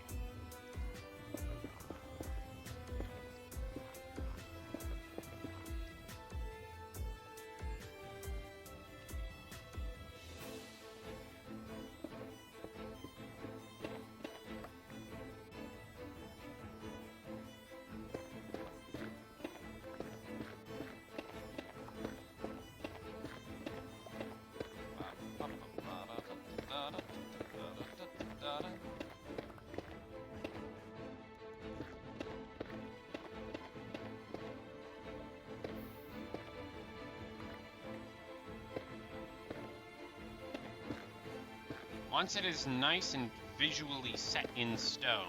Once it is nice and visually set in stone,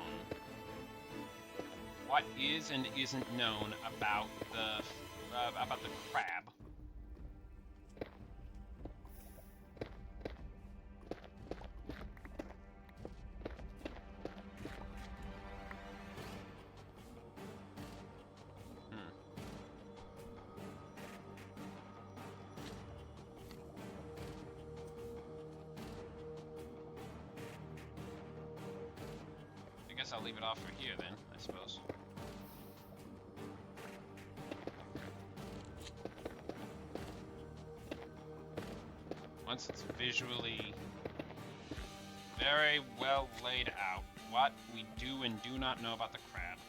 what is and isn't known about the crab. I guess I'll leave it off for here then, I suppose. Once it's visually very well laid out what we do and do not know about the crab.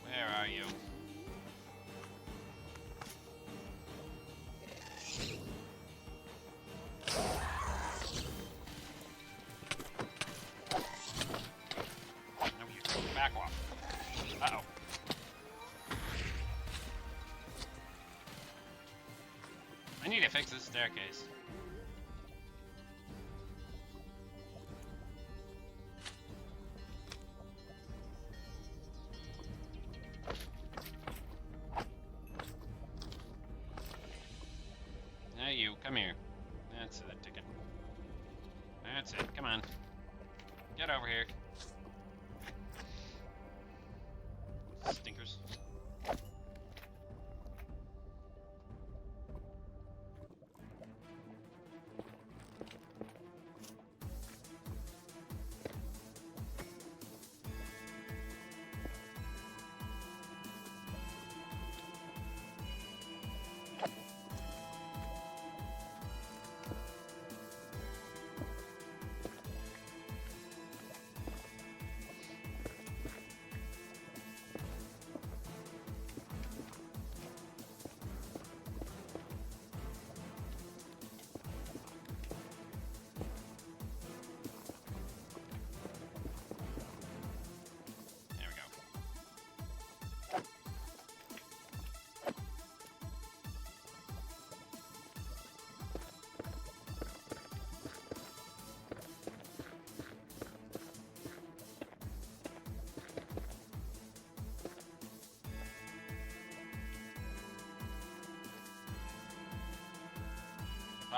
Where are you? No, you back off. Uh-oh. I need to fix this staircase. Hey, you, come here. That's the ticket. That's it, come on. Get over here. Stinkers.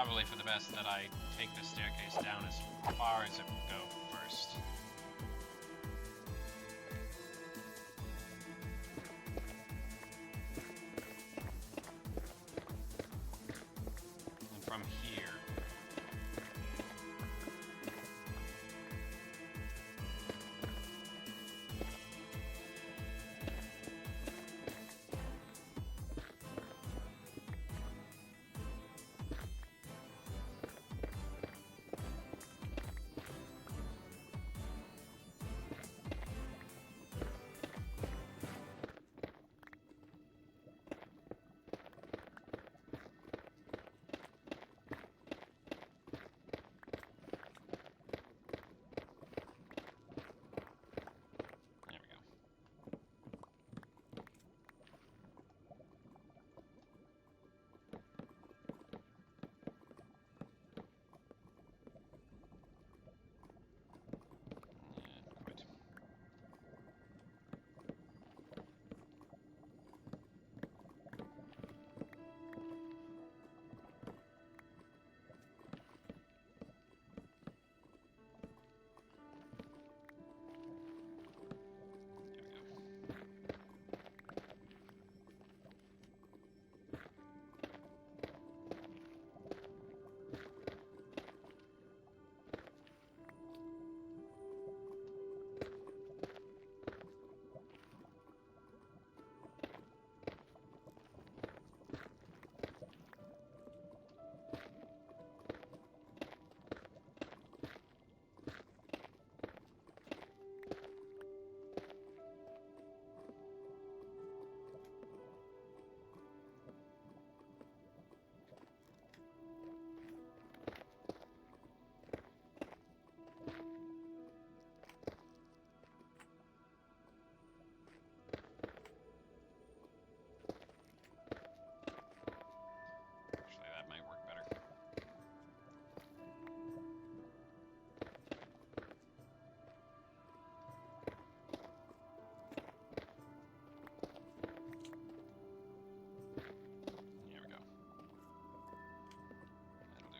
Probably for the best that I take the staircase down as far as it will go first. And from here... There we go. Yeah, quite. There we go. Actually, that might work better. There we go. That'll do.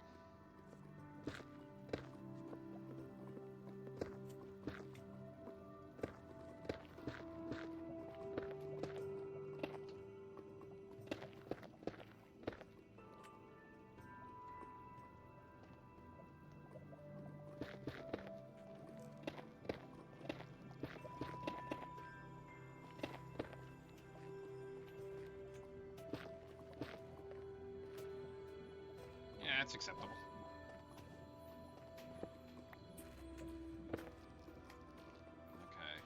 Yeah, it's acceptable. Okay.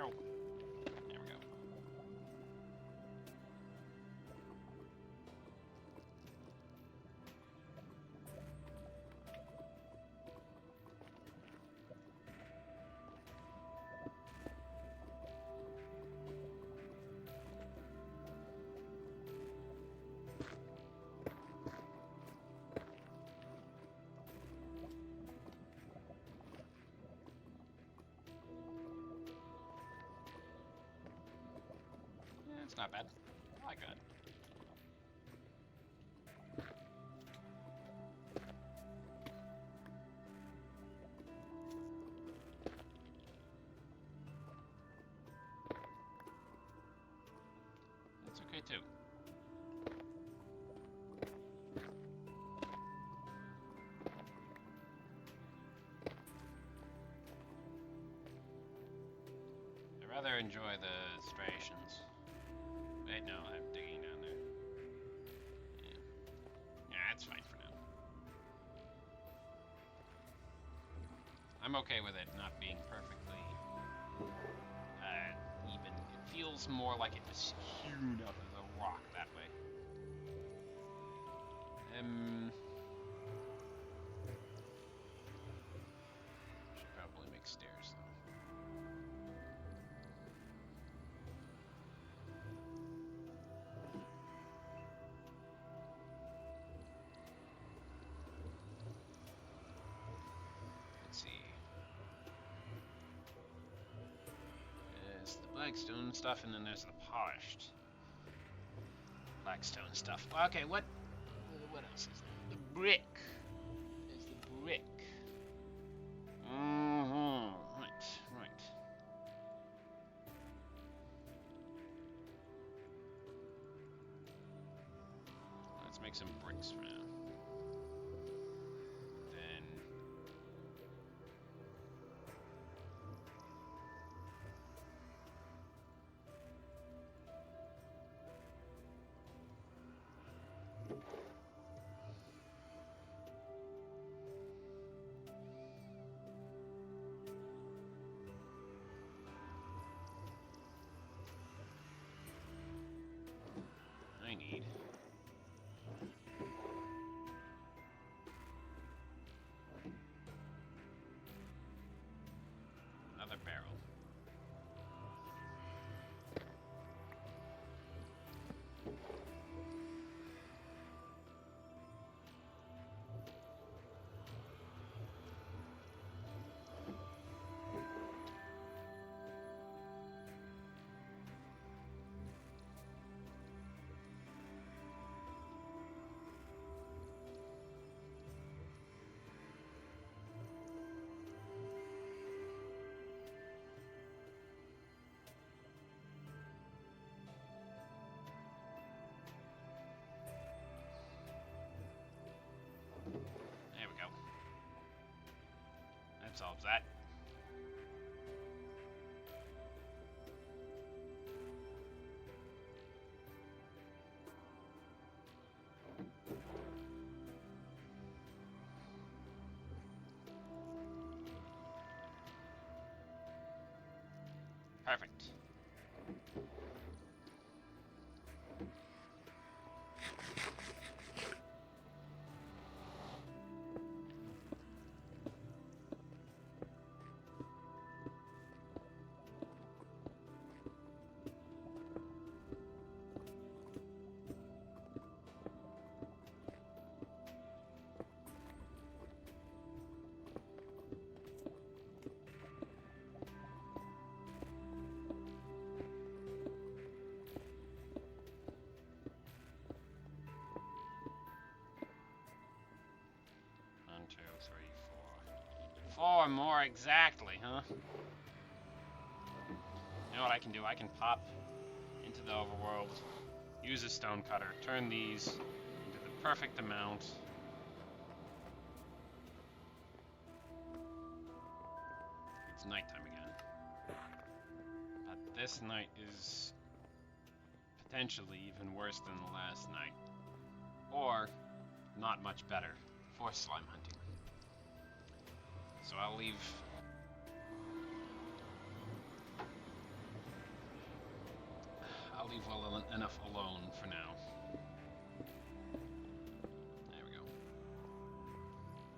Ow. There we go. Yeah, it's not bad. I like that. That's okay too. I rather enjoy the striations. Wait, no, I'm digging down there. Yeah, yeah, that's fine for now. I'm okay with it not being perfectly even. It feels more like it was hewn out of the rock that way. Should probably make stairs though. Let's see. There's the blackstone stuff, and then there's the polished blackstone stuff. Okay, what else is there? The brick. There's the brick. Right. Let's make some bricks for now. Then I need another barrel. There we go. That solves that. Perfect. One, two, three, four. Four more exactly, huh? You know what I can do? I can pop into the overworld, use a stone cutter, turn these into the perfect amount. It's nighttime again. But this night is potentially even worse than the last night. Or not much better for slime hunting. So I'll leave well enough alone for now. There we go.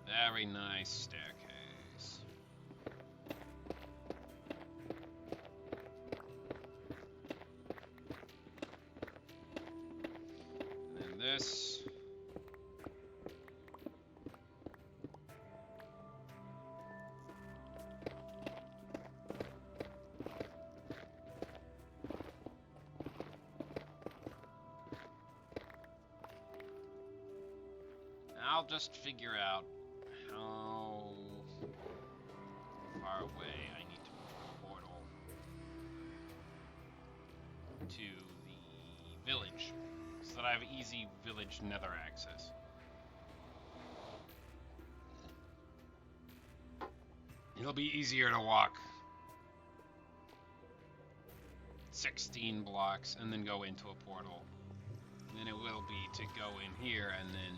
Very nice staircase. And then this. I'll just figure out how far away I need to move the portal to the village, so that I have easy village nether access. It'll be easier to walk 16 blocks and then go into a portal than it will be to go in here and then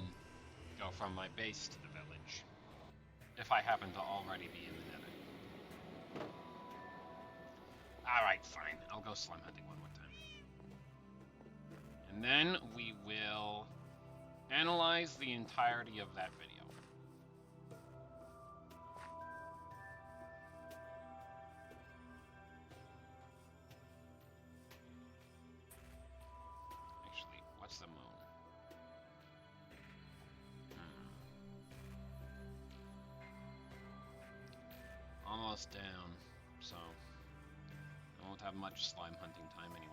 go from my base to the village, if I happen to already be in the nether. Alright, fine. I'll go slime hunting one more time. And then we will analyze the entirety of that video. Actually, what's the moon? Almost down, so I won't have much slime hunting time anyway.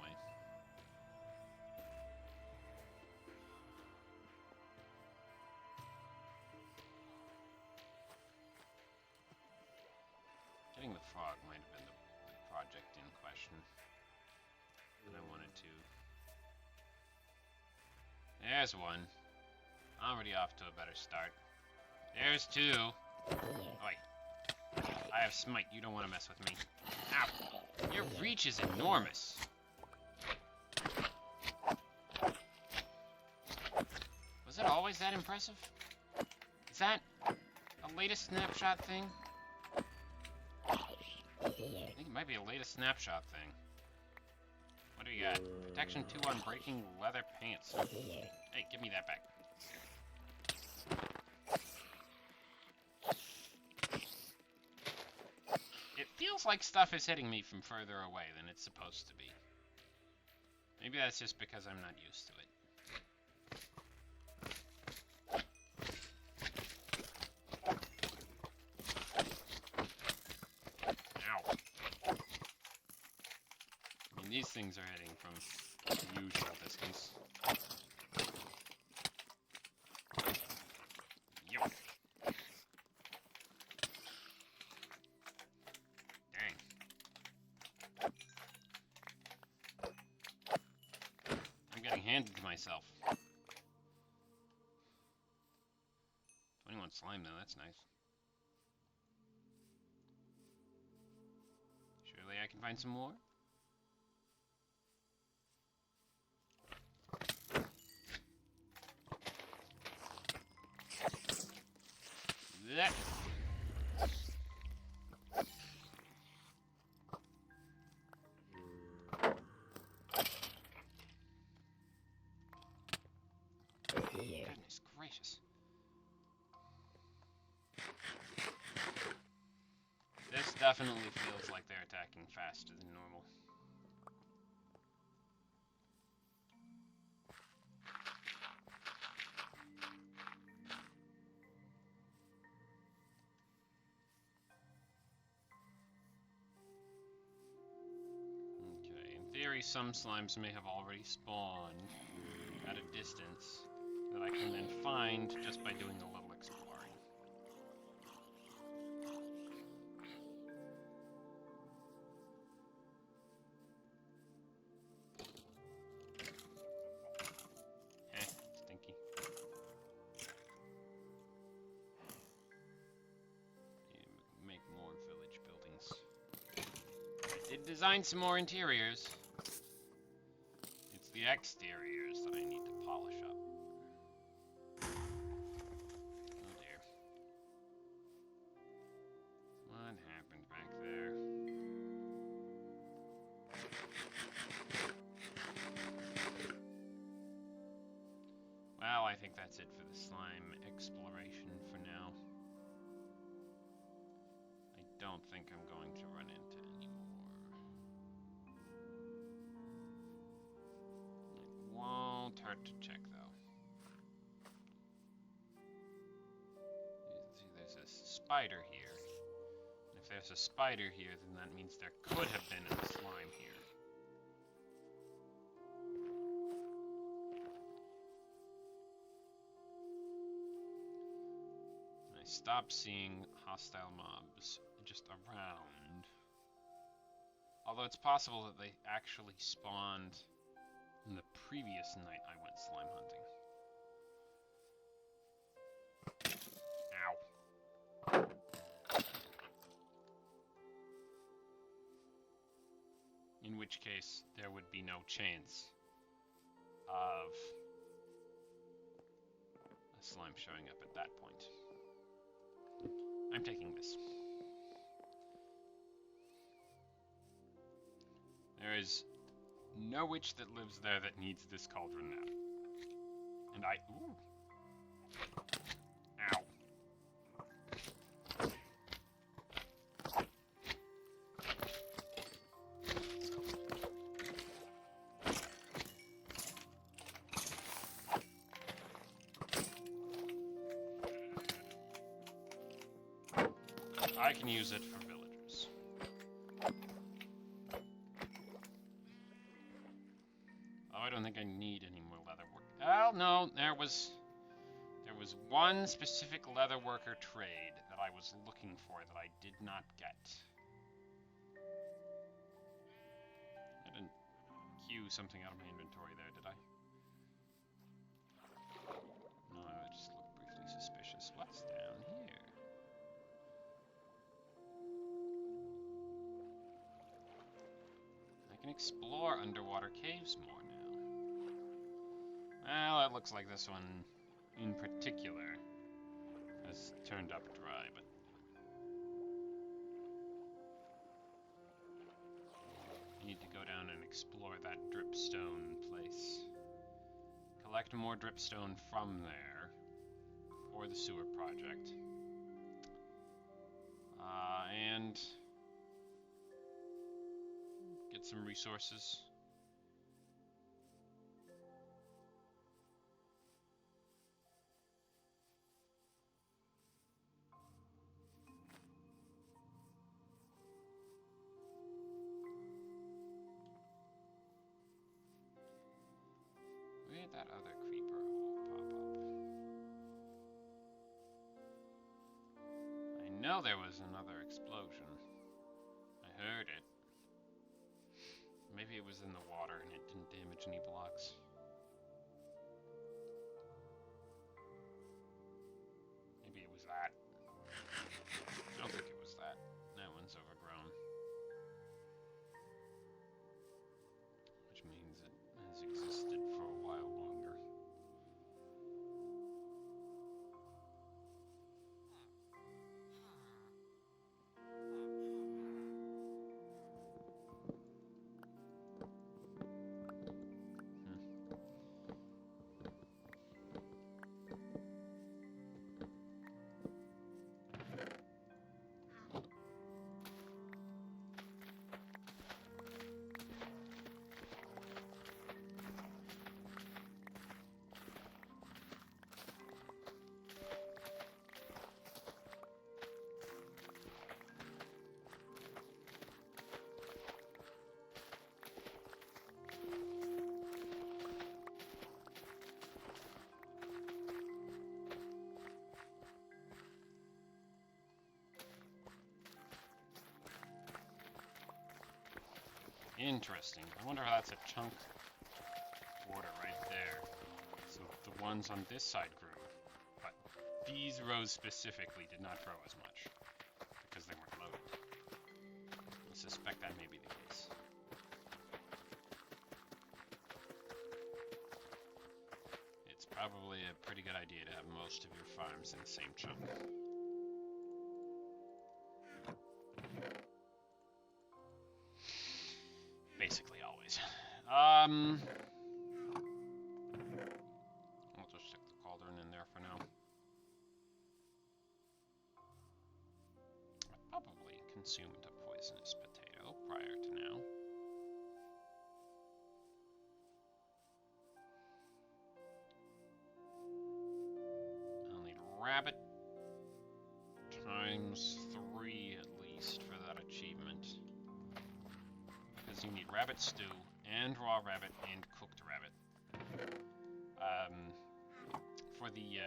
Getting the frog might have been the project in question that I wanted to. There's one. Already off to a better start. There's two. Oi. I have smite. You don't want to mess with me. Ow. Your reach is enormous. Was it always that impressive? Is that a latest snapshot thing? I think it might be a latest snapshot thing. What do you got? Protection 2 on breaking leather pants. Hey, give me that back. It feels like stuff is hitting me from further away than it's supposed to be. Maybe that's just because I'm not used to it. These things are heading from the usual distance. Yo. Dang. I'm getting handed to myself. 21 slime though, that's nice. Surely I can find some more? That. Goodness gracious. This definitely feels like they're attacking faster than normal. Some slimes may have already spawned at a distance that I can then find just by doing a little exploring. Stinky. Make more village buildings. I did design some more interiors. The exteriors that I need to polish up. Oh dear. What happened back there? Well, I think that's it for the slime exploration for now. I don't think I'm going to run into any more. Won't hurt to check though. See, there's a spider here. And if there's a spider here, then that means there could have been a slime here. I stopped seeing hostile mobs just around. Although it's possible that they actually spawned in the previous night I went slime hunting. Ow. In which case, there would be no chance of a slime showing up at that point. I'm taking this. There's no witch that lives there that needs this cauldron now. And ooh. Ow. I can use it for villagers. Oh, I don't think I need any more leather work. Oh, no, there was one specific leather worker trade that I was looking for that I did not get. I didn't cue something out of my inventory there, did I? No, it just looked briefly suspicious. What's down here? I can explore underwater caves more now. Well, it looks like this one in particular has turned up dry, but I need to go down and explore that dripstone place. Collect more dripstone from there for the sewer project. And get some resources. Where did that other creeper hole pop up? I know there was another explosion. I heard it. Maybe it was in the water and it didn't damage any blocks. Maybe it was that. I don't think it was that. That one's overgrown. Which means it has existed for a while longer. Interesting. I wonder how that's a chunk order right there. So the ones on this side grew, but these rows specifically did not grow as much because they weren't loaded. I suspect that may be the case. It's probably a pretty good idea to have most of your farms in the same chunk. Basically always. I'll just stick the cauldron in there for now. I probably consumed a poisonous potato prior to now. I'll need rabbit times 3 at least for that achievement. Because you need rabbit stew, and raw rabbit, and cooked rabbit. For the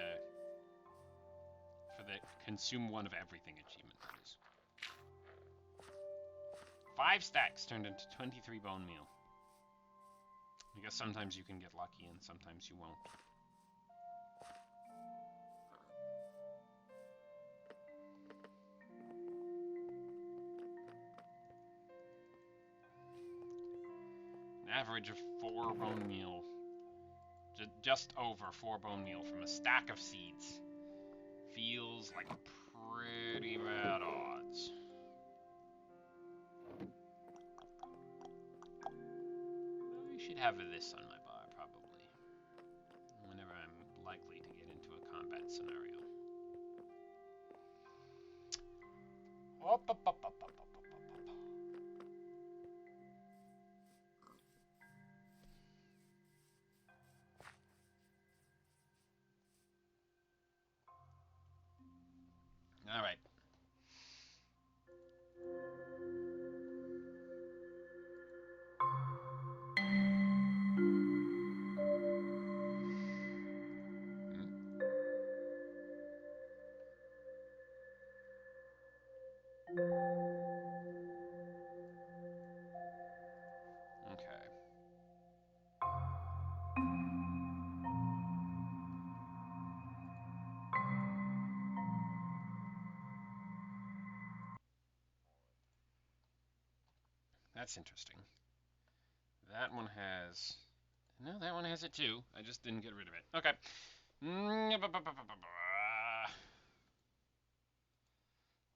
consume one of everything achievement, please. 5 stacks turned into 23 bone meal. I guess sometimes you can get lucky and sometimes you won't. Average of 4 bone meal, just over 4 bone meal from a stack of seeds. Feels like pretty bad odds. have this on my bar, probably, whenever I'm likely to get into a combat scenario. Up, up, up, up, up, up, up, up, up. All right. Okay. That's interesting. That one has... No, that one has it too. I just didn't get rid of it. Okay.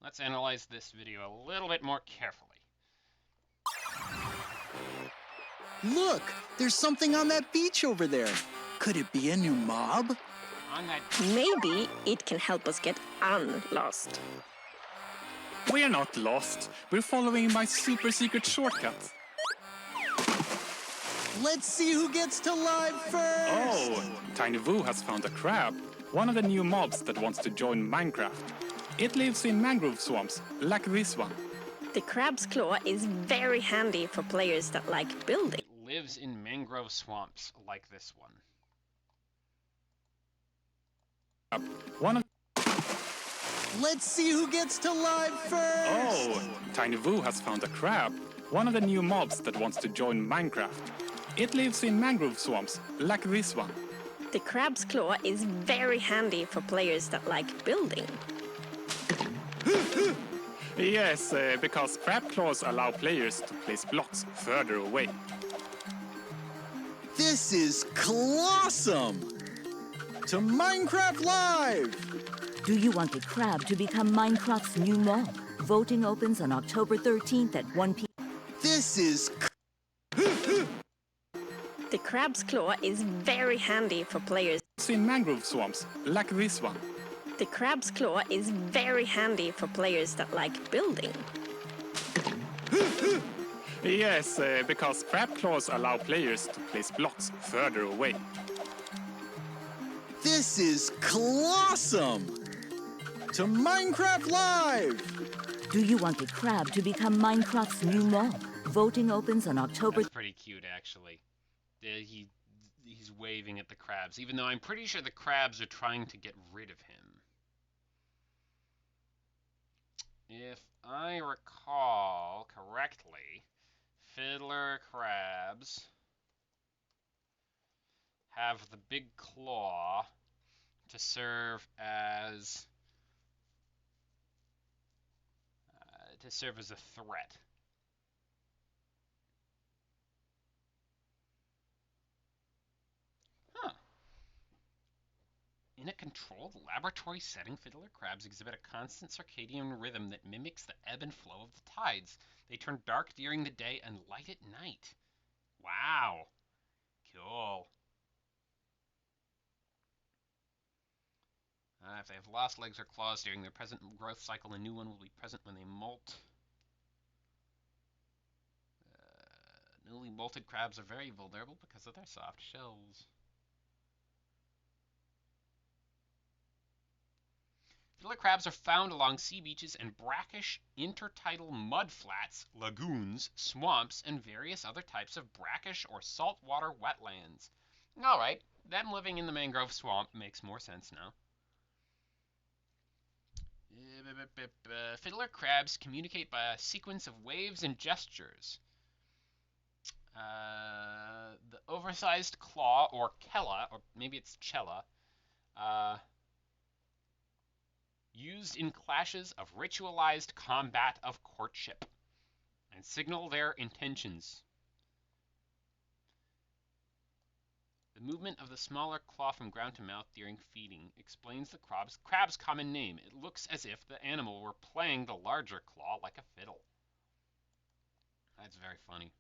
Let's analyze this video a little bit more carefully. Look, there's something on that beach over there. Could it be a new mob? On that... Maybe it can help us get unlost. We're not lost. We're following my super secret shortcut. Let's see who gets to live first. Oh, Tiny Vu has found a crab. One of the new mobs that wants to join Minecraft. It lives in mangrove swamps, like this one. The crab's claw is very handy for players that like building. It lives in mangrove swamps like this one. One of... Let's see who gets to live first. Oh, Tiny Vu has found a crab. One of the new mobs that wants to join Minecraft. It lives in mangrove swamps, like this one. The crab's claw is very handy for players that like building. Yes, because crab claws allow players to place blocks further away. This is clawsome. To Minecraft Live. Do you want the crab to become Minecraft's new mob? Voting opens on October 13th at 1 p.m. This is The crab's claw is very handy for players. It's in mangrove swamps, like this one. The crab's claw is very handy for players that like building. Yes, because crab claws allow players to place blocks further away. This is clawsome. To Minecraft Live. Do you want the crab to become Minecraft's new mob? Voting opens on October... That's pretty cute, actually. He's waving at the crabs, even though I'm pretty sure the crabs are trying to get rid of him. If I recall correctly, fiddler crabs have the big claw to serve as a threat. Huh. In a controlled laboratory setting, fiddler crabs exhibit a constant circadian rhythm that mimics the ebb and flow of the tides. They turn dark during the day and light at night. Wow. Cool. If they have lost legs or claws during their present growth cycle, a new one will be present when they molt. Newly molted crabs are very vulnerable because of their soft shells. Fiddler crabs are found along sea beaches and brackish intertidal mudflats, lagoons, swamps, and various other types of brackish or saltwater wetlands. Alright, them living in the mangrove swamp makes more sense now. Fiddler crabs communicate by a sequence of waves and gestures. The oversized claw, or kella, or maybe it's chella, used in clashes of ritualized combat of courtship, and signal their intentions. The movement of the smaller claw from ground to mouth during feeding explains the crab's common name. It looks as if the animal were playing the larger claw like a fiddle. That's very funny.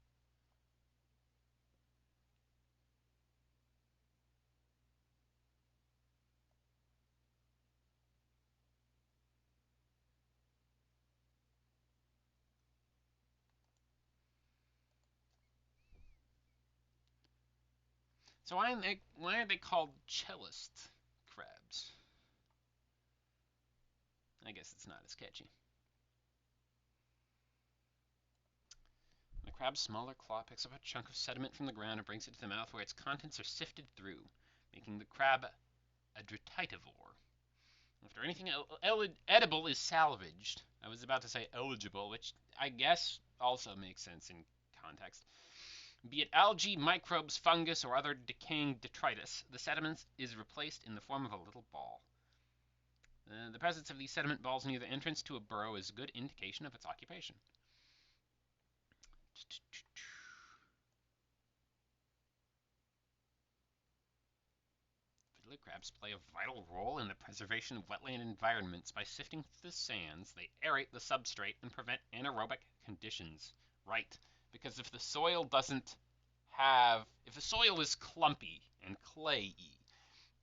So why are they called cellist crabs? I guess it's not as catchy. The crab's smaller claw picks up a chunk of sediment from the ground and brings it to the mouth where its contents are sifted through, making the crab a detritivore. After anything edible is salvaged, I was about to say eligible, which I guess also makes sense in context. Be it algae, microbes, fungus, or other decaying detritus, the sediment is replaced in the form of a little ball. The presence of these sediment balls near the entrance to a burrow is a good indication of its occupation. Fiddler crabs play a vital role in the preservation of wetland environments. By sifting through the sands, they aerate the substrate and prevent anaerobic conditions. Right, because if the soil is clumpy and clayey,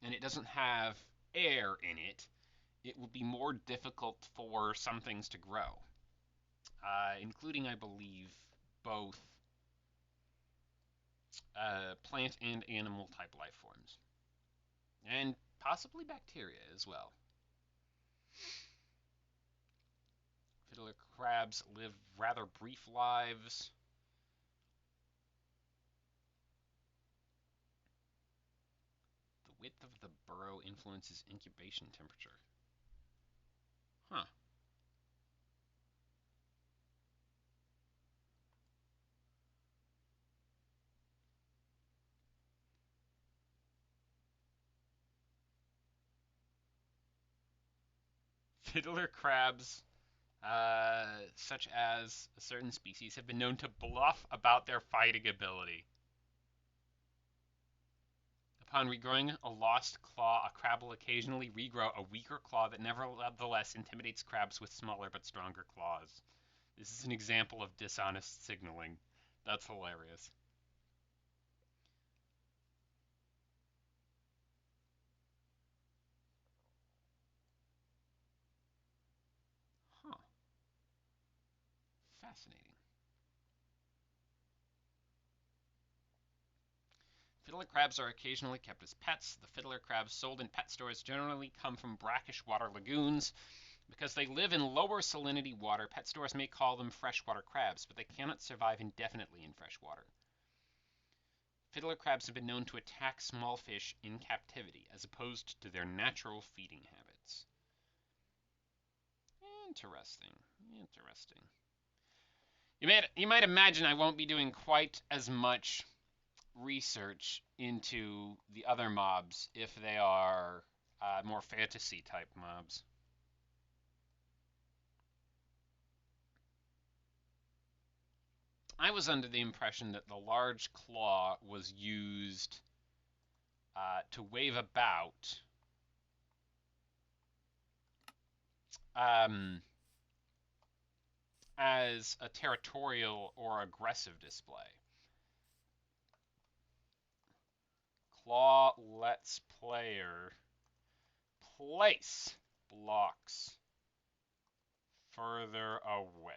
and it doesn't have air in it, it will be more difficult for some things to grow, including, I believe, both plant and animal type life forms, and possibly bacteria as well. Fiddler crabs live rather brief lives. The width of the burrow influences incubation temperature. Huh. Fiddler crabs, such as a certain species, have been known to bluff about their fighting ability. Upon regrowing a lost claw, a crab will occasionally regrow a weaker claw that nevertheless intimidates crabs with smaller but stronger claws. This is an example of dishonest signaling. That's hilarious. Huh. Fascinating. Fiddler crabs are occasionally kept as pets. The fiddler crabs sold in pet stores generally come from brackish water lagoons. Because they live in lower salinity water, pet stores may call them freshwater crabs, but they cannot survive indefinitely in fresh water. Fiddler crabs have been known to attack small fish in captivity, as opposed to their natural feeding habits. Interesting. Interesting. You might imagine I won't be doing quite as much research into the other mobs if they are more fantasy type mobs. I was under the impression that the large claw was used to wave about as a territorial or aggressive display. Claw lets player place blocks further away.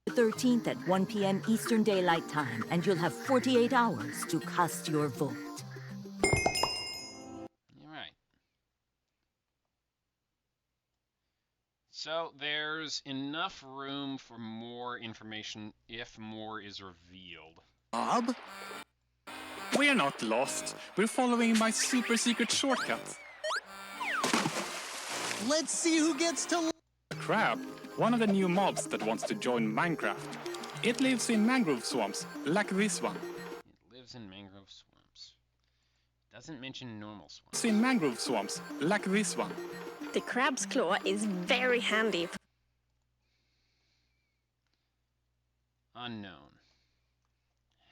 13th at 1 p.m. Eastern Daylight Time, and you'll have 48 hours to cast your vote. All right. So there's enough room for more information if more is revealed. Bob? We're not lost. We're following my super secret shortcut. Let's see who gets to... Crab, one of the new mobs that wants to join Minecraft. It lives in mangrove swamps, like this one. It lives in mangrove swamps. Doesn't mention normal swamps. It's in mangrove swamps, like this one. The crab's claw is very handy. Unknown.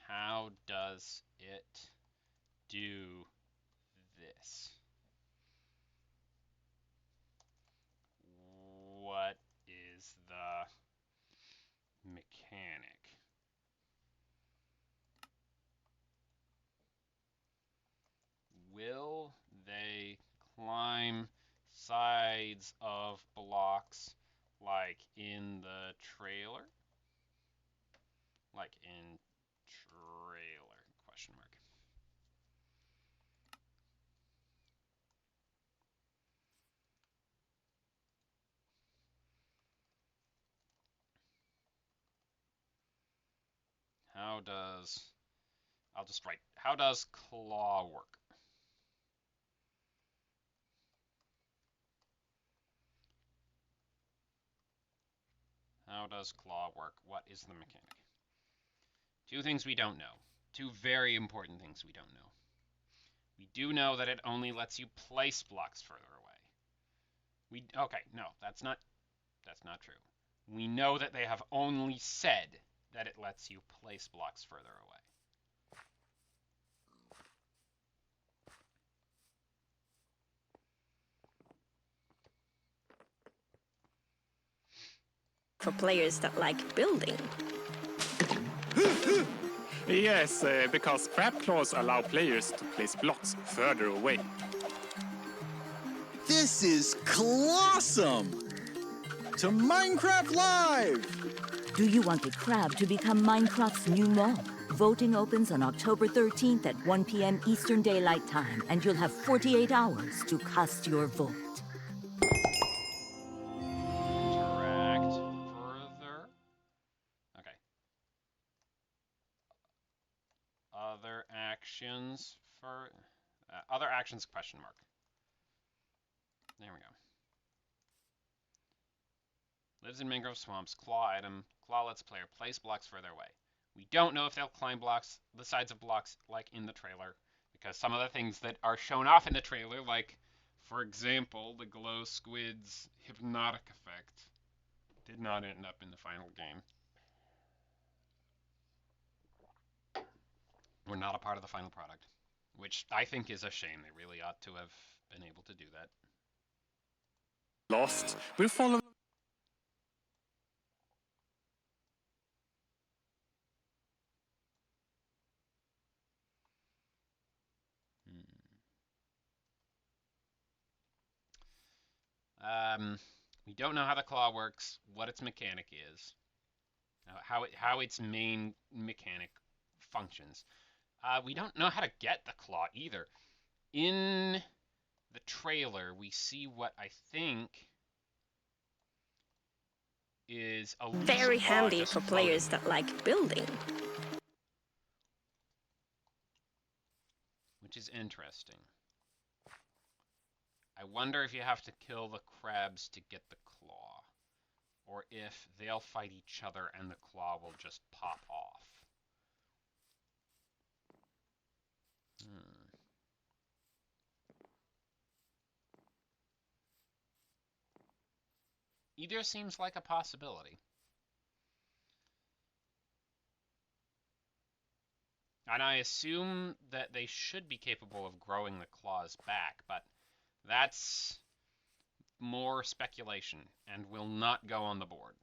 How does it do this? What is the mechanic? Will they climb sides of blocks like in the trailer? Like in trailer, question mark. How does, I'll just write, how does claw work? How does claw work? What is the mechanic? Two things we don't know. Two very important things we don't know. We do know that it only lets you place blocks further away. Okay, no, that's not true. We know that they have only said that it lets you place blocks further away. For players that like building. Yes, because crab claws allow players to place blocks further away. This is clawsome! To Minecraft Live! Do you want the crab to become Minecraft's new mob? Voting opens on October 13th at 1 p.m. Eastern Daylight Time, and you'll have 48 hours to cast your vote. Interact further. Okay. Other actions for other actions question mark. There we go. Lives in mangrove swamps. Claw item. Claw lets player place blocks further away. We don't know if they'll climb blocks, the sides of blocks like in the trailer, because some of the things that are shown off in the trailer, like, for example, the glow squid's hypnotic effect, did not end up in the final game. Were not a part of the final product, which I think is a shame. They really ought to have been able to do that. Lost will follow. We don't know how the claw works, what its mechanic is, how its main mechanic functions. We don't know how to get the claw either. In the trailer, we see what I think is a Very handy for players that like building. Which is interesting. I wonder if you have to kill the crabs to get the claw, or if they'll fight each other and the claw will just pop off. Either seems like a possibility. And I assume that they should be capable of growing the claws back, but that's more speculation and will not go on the board.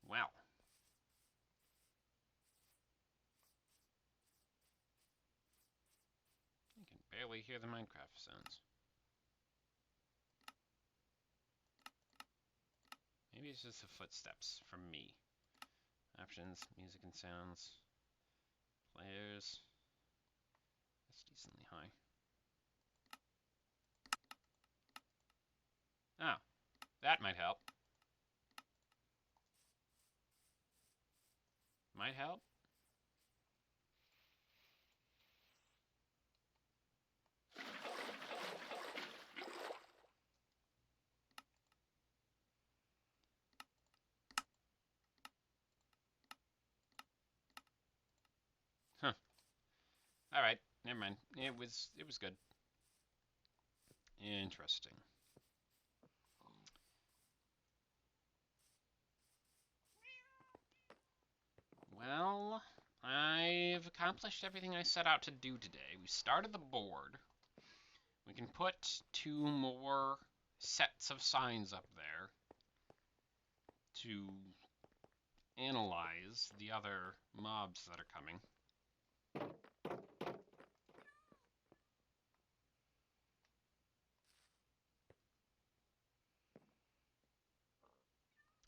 Wow. You can barely hear the Minecraft sounds. Maybe it's just the footsteps from me. Options, music and sounds, players. That's decently high. Oh, that might help. Might help. Huh. All right, never mind. It was good. Interesting. Well, I've accomplished everything I set out to do today. We started the board. We can put 2 more sets of signs up there to analyze the other mobs that are coming.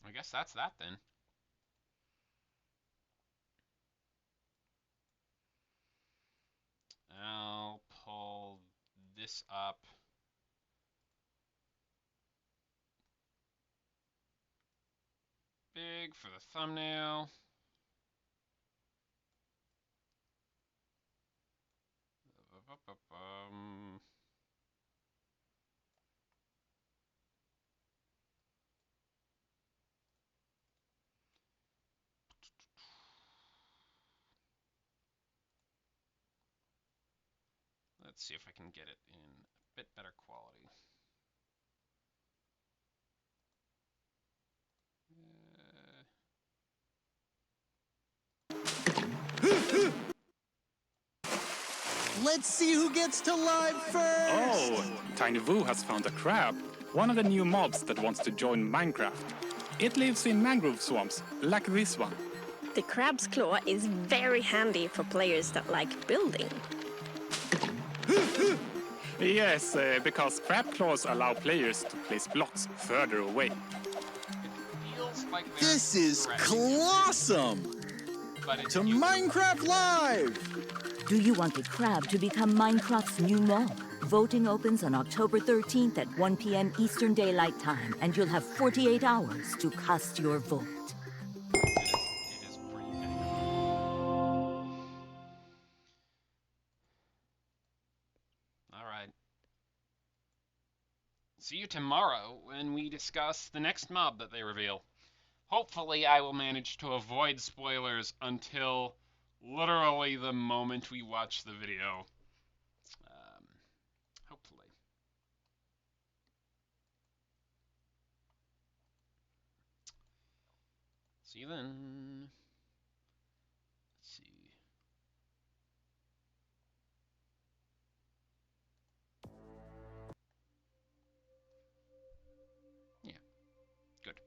I guess that's that then. I'll pull this up. Big for the thumbnail. Let's see if I can get it in a bit better quality. Let's see who gets to live first! Oh, TinyVoo has found a crab, one of the new mobs that wants to join Minecraft. It lives in mangrove swamps, like this one. The crab's claw is very handy for players that like building. Yes, because crab claws allow players to place blocks further away. It feels like they're This is threatening, clawsome! but it, To you- Minecraft Live! Do you want a crab to become Minecraft's new mob? Voting opens on October 13th at 1 p.m. Eastern Daylight Time, and you'll have 48 hours to cast your vote. It is pretty big. All right. See you tomorrow when we discuss the next mob that they reveal. Hopefully, I will manage to avoid spoilers until literally the moment we watch the video. Hopefully. See you then. Let's see. Yeah, good.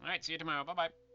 All right, see you tomorrow. Bye-bye.